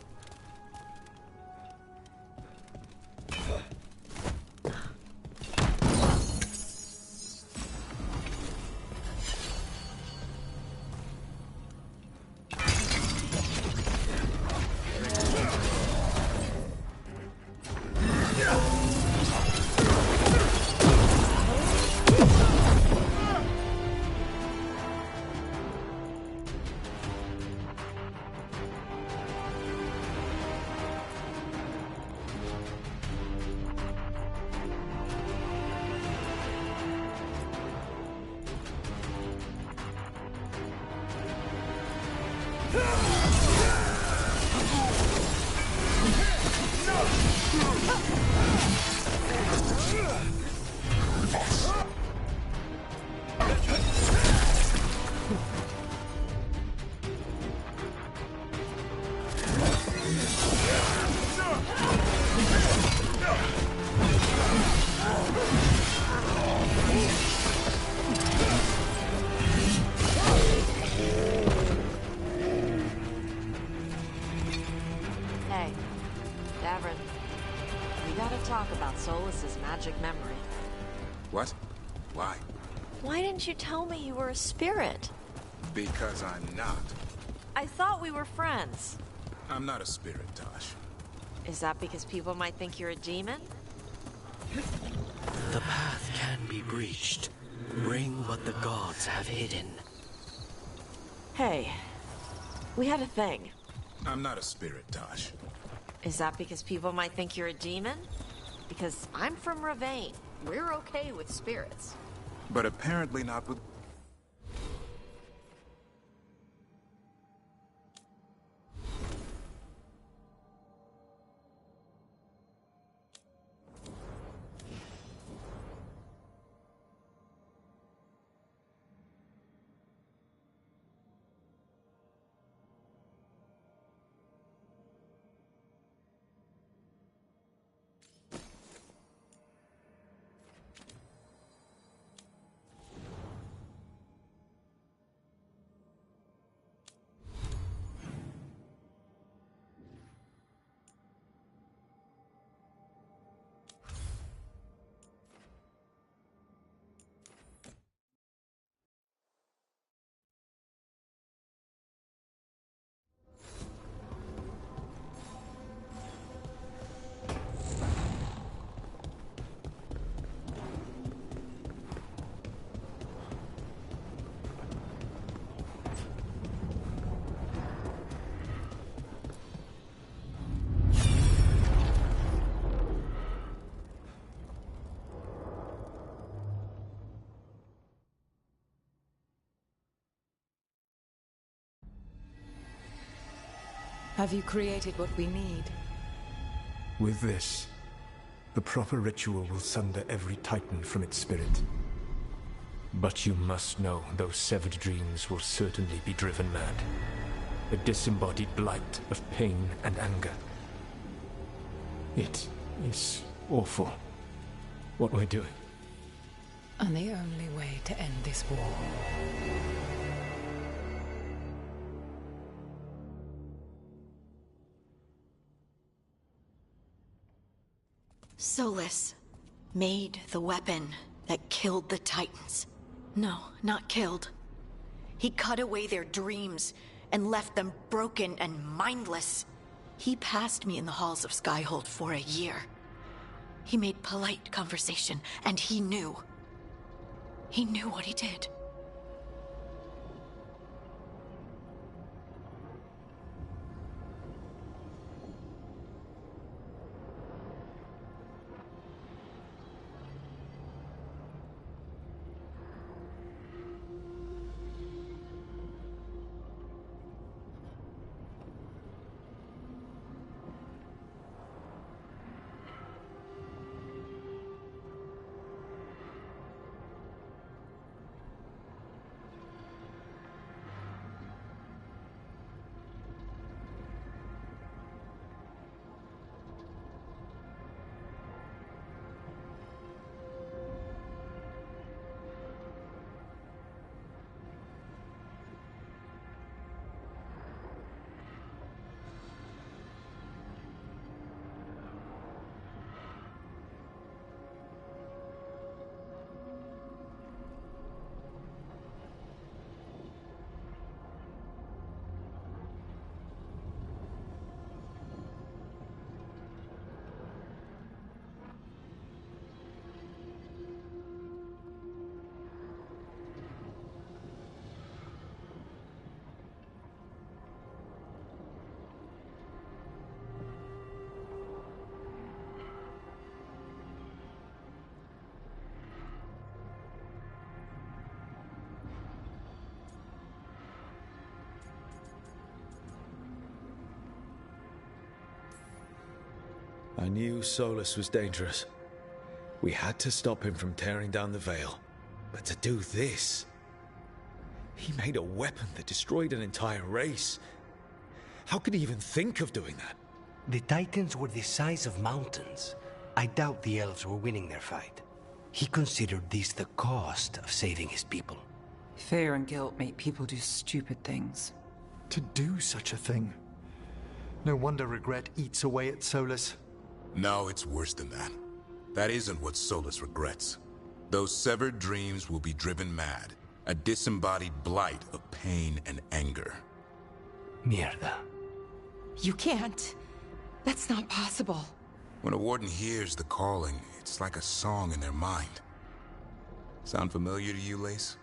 Hey, Davrin. We gotta talk about Solas's magic memory. What? Why? Why didn't you tell me you were a spirit? Because I'm not. I thought we were friends. I'm not a spirit, Tosh. Is that because people might think you're a demon? The path can be breached. Bring what the gods have hidden. Hey, we had a thing. I'm not a spirit, Tosh. Is that because people might think you're a demon? Because I'm from Ravain. We're okay with spirits. But apparently not with... Have you created what we need? With this, the proper ritual will sunder every Titan from its spirit. But you must know those severed dreams will certainly be driven mad. A disembodied blight of pain and anger. It is awful what we're doing. And the only way to end this war. Solas made the weapon that killed the Titans. No, not killed. He cut away their dreams and left them broken and mindless. He passed me in the halls of Skyhold for a year. He made polite conversation, and he knew. He knew what he did. I knew Solus was dangerous. We had to stop him from tearing down the Veil. But to do this... He made a weapon that destroyed an entire race. How could he even think of doing that? The Titans were the size of mountains. I doubt the elves were winning their fight. He considered this the cost of saving his people. Fear and guilt make people do stupid things. To do such a thing. No wonder regret eats away at Solus. No, it's worse than that. That isn't what Solus regrets. Those severed dreams will be driven mad. A disembodied blight of pain and anger. Mierda. You can't. That's not possible. When a warden hears the calling, it's like a song in their mind. Sound familiar to you, Lace?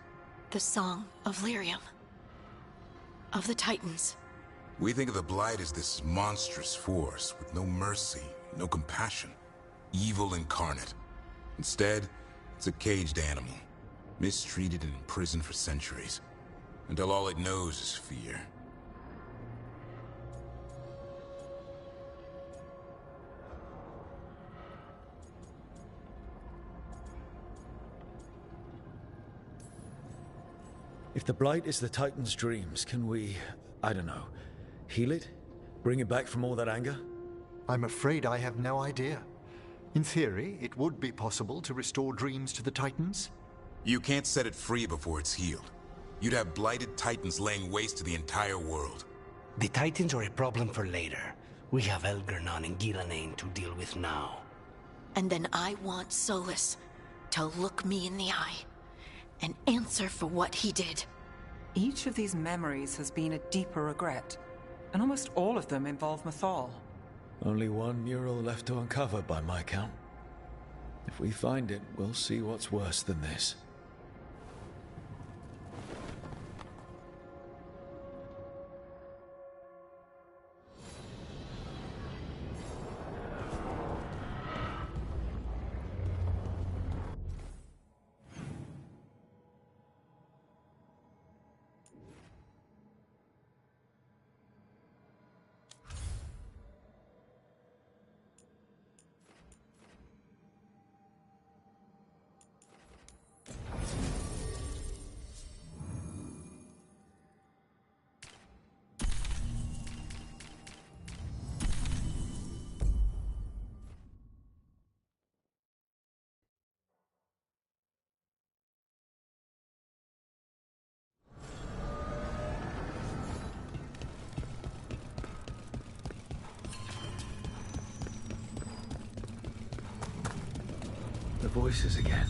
The Song of Lyrium. Of the Titans. We think of the Blight as this monstrous force with no mercy, no compassion. Evil incarnate. Instead, it's a caged animal. Mistreated and imprisoned for centuries. Until all it knows is fear. If the Blight is the Titan's dreams, can we, I don't know, heal it? Bring it back from all that anger? I'm afraid I have no idea. In theory, it would be possible to restore dreams to the Titans. You can't set it free before it's healed. You'd have blighted Titans laying waste to the entire world. The Titans are a problem for later. We have Elgernon and Ghilanane to deal with now. And then I want Solus to look me in the eye and answer for what he did. Each of these memories has been a deeper regret, and almost all of them involve Mythal. Only one mural left to uncover by my count. If we find it, we'll see what's worse than this. The voices again.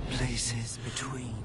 Places between.